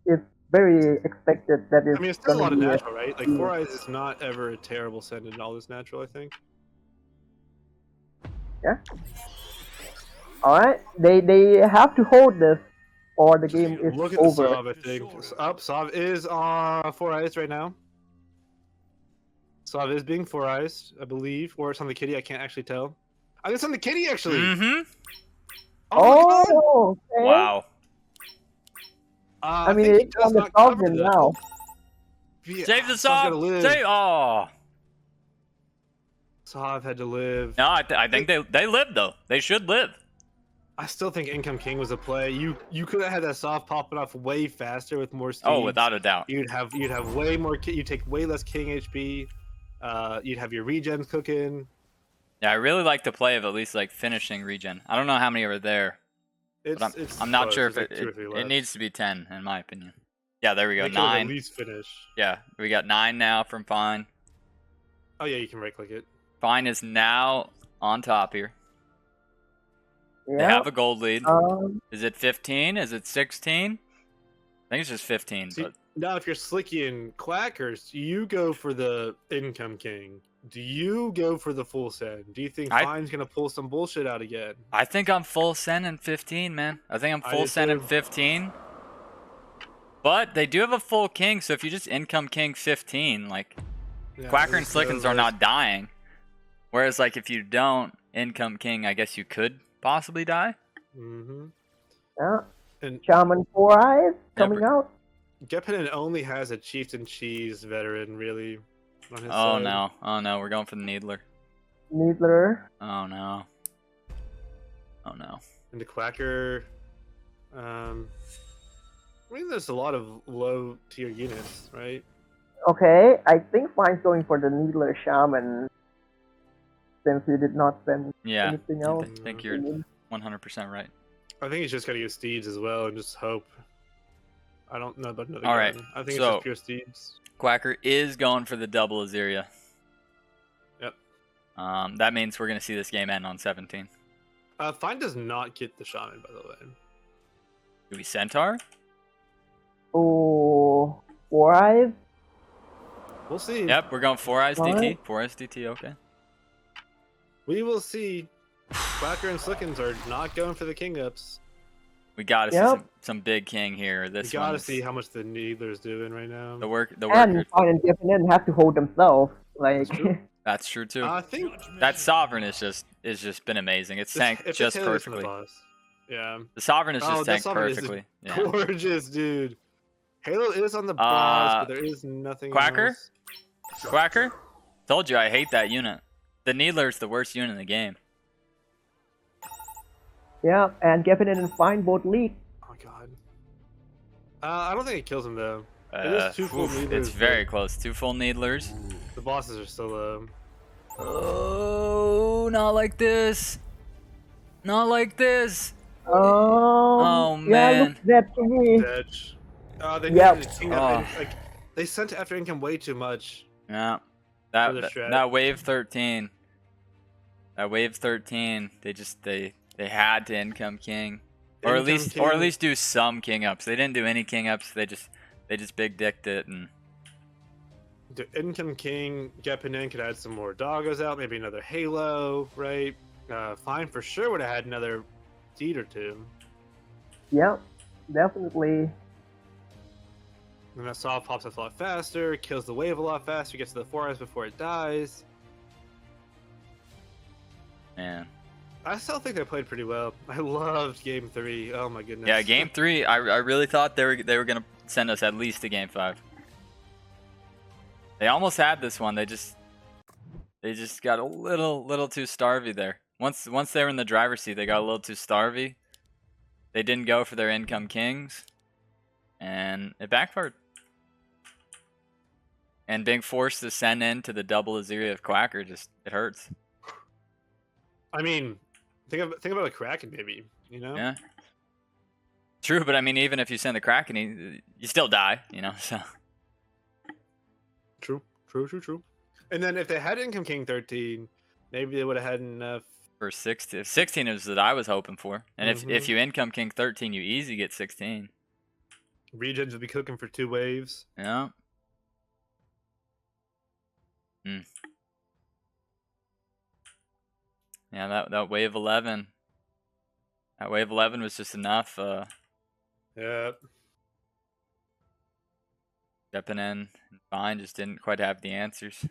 it's very expected that it's I mean, it's still a lot gonna of be natural, right? Like 4 eyes is not ever a terrible send in all this natural. I think. Alright, they have to hold this or the game is Look at the over. Sav, I think. Sav is on 4 eyes right now. Sav is being 4 eyes, I believe, or it's on the kitty. I can't actually tell. I think it's on the kitty actually. Mm-hmm. Oh, my God! Oh, okay. Wow. I mean, think he it's does on the not cover sovereign that. now. Yeah, Save the Sav's Sav. gotta live. Save. Oh. Sav had to live. No, I think they live though. They should live. I still think Income King was a play. You could have had that Sav popping off way faster with more steeds. Oh, without a doubt. You'd have way more. You'd take way less King HP. You'd have your regens cooking. Yeah, I really like the play of at least like finishing regen. I don't know how many are there, but I'm not close. sure if There's it, like 2 or 3 it left. needs to be 10 in my opinion. Yeah, there we go. They could have 9. At least finish. Yeah, we got 9 now from Fine. Oh yeah, you can right click it. Fine is now on top here. They Yeah. have a gold lead. Is it 15? Is it 16? I think it's just 15. See, But now if you're Slicky and Quackers, you go for the Income King. Do you go for the full send? Do you think I- Fine's gonna pull some bullshit out again? I think I'm full send in 15, man. I think I'm I full do send in too. 15. But they do have a full king, so if you just income king 15, like Yeah, Quacker and it's, Slickens are not dying. Whereas like if you don't income king, I guess you could possibly die. Mm-hmm. Yeah. And Shaman 4 eyes coming out. gehpennen only has a Chieftain Cheese veteran, really. On his Oh side. no. Oh no, we're going for the Needler. Needler. Oh no. Oh no. And the Quacker. I mean, there's a lot of low tier units, right? Okay, I think Fine's going for the Needler Shaman since he did not spend Yeah. anything I else. think you're 100% right. I think he's just gotta use steeds as well and just hope. I don't know about another All right, gun. I think so- it's just pure steeds. Quacker is going for the double Azeria. Yep. That means we're gonna see this game end on 17. Fine does not get the shaman, by the way. Do we Centaur? Oh, 4 eyes. We'll see. Yep, we're going 4 eyes DT. Alright. 4 eyes DT, okay. We will see. Quacker and Slickens are not going for the king ups. We gotta see Yep. some big king here. You This gotta one's see how much the Needler's doing right now. the And worker. Fine and gehpennen have to hold themselves. Like, That's true. That's true too. I think That sovereign is just been amazing. It's tanked if just this Halo's from the perfectly. boss. Yeah. The sovereign is Oh, just that tanked sovereign is perfectly. Yeah. gorgeous, dude. Halo is on the boss, but there is nothing Quacker? else. Quacker? Told you I hate that unit. The Needler's the worst unit in the game. yeah, and gehpennen and Fine both lead. Oh my god. I don't think it kills him though. It is two full Needlers, It's very but close. 2 full Needlers. the bosses are still low. Oh, not like this. Not like this. Yeah, man. look that to me. Edge. They Yep. needed to king Oh. up. Like they sent after income way too much. Yeah. For the That strat. that wave 13. That wave 13. They had to income king. Or at Income king. least do some king ups. They didn't do any king ups. They just big dicked it and The income king, gehpennen could add some more doggos out, maybe another Halo, right? Fine for sure would have had another seed or two. Yeah, definitely. And that saw pops up a lot faster, kills the wave a lot faster, gets to the forest before it dies. man. I still think they played pretty well. I loved game 3. Oh my goodness. Yeah, game 3. I really thought they were gonna send us at least to game 5. They almost had this one. They just got a little too starvy there. Once they were in the driver's seat, they got a little too starvy. They didn't go for their income kings, and it backfired. And being forced to send in to the double Azeria of Quacker it hurts. I mean, think about a Kraken maybe, you know? Yeah. True, but I mean, even if you send the Kraken, you still die, you know. So True. And then if they had income king 13, maybe they would have had enough. for 16, 16 is what I was hoping for. And if Mhm. you income king 13, you easy get 16. Regions would be cooking for 2 waves. Yeah. Yeah, that wave 11. That wave 11 was just enough. Yeah. Stepping in and Fine just didn't quite have the answers.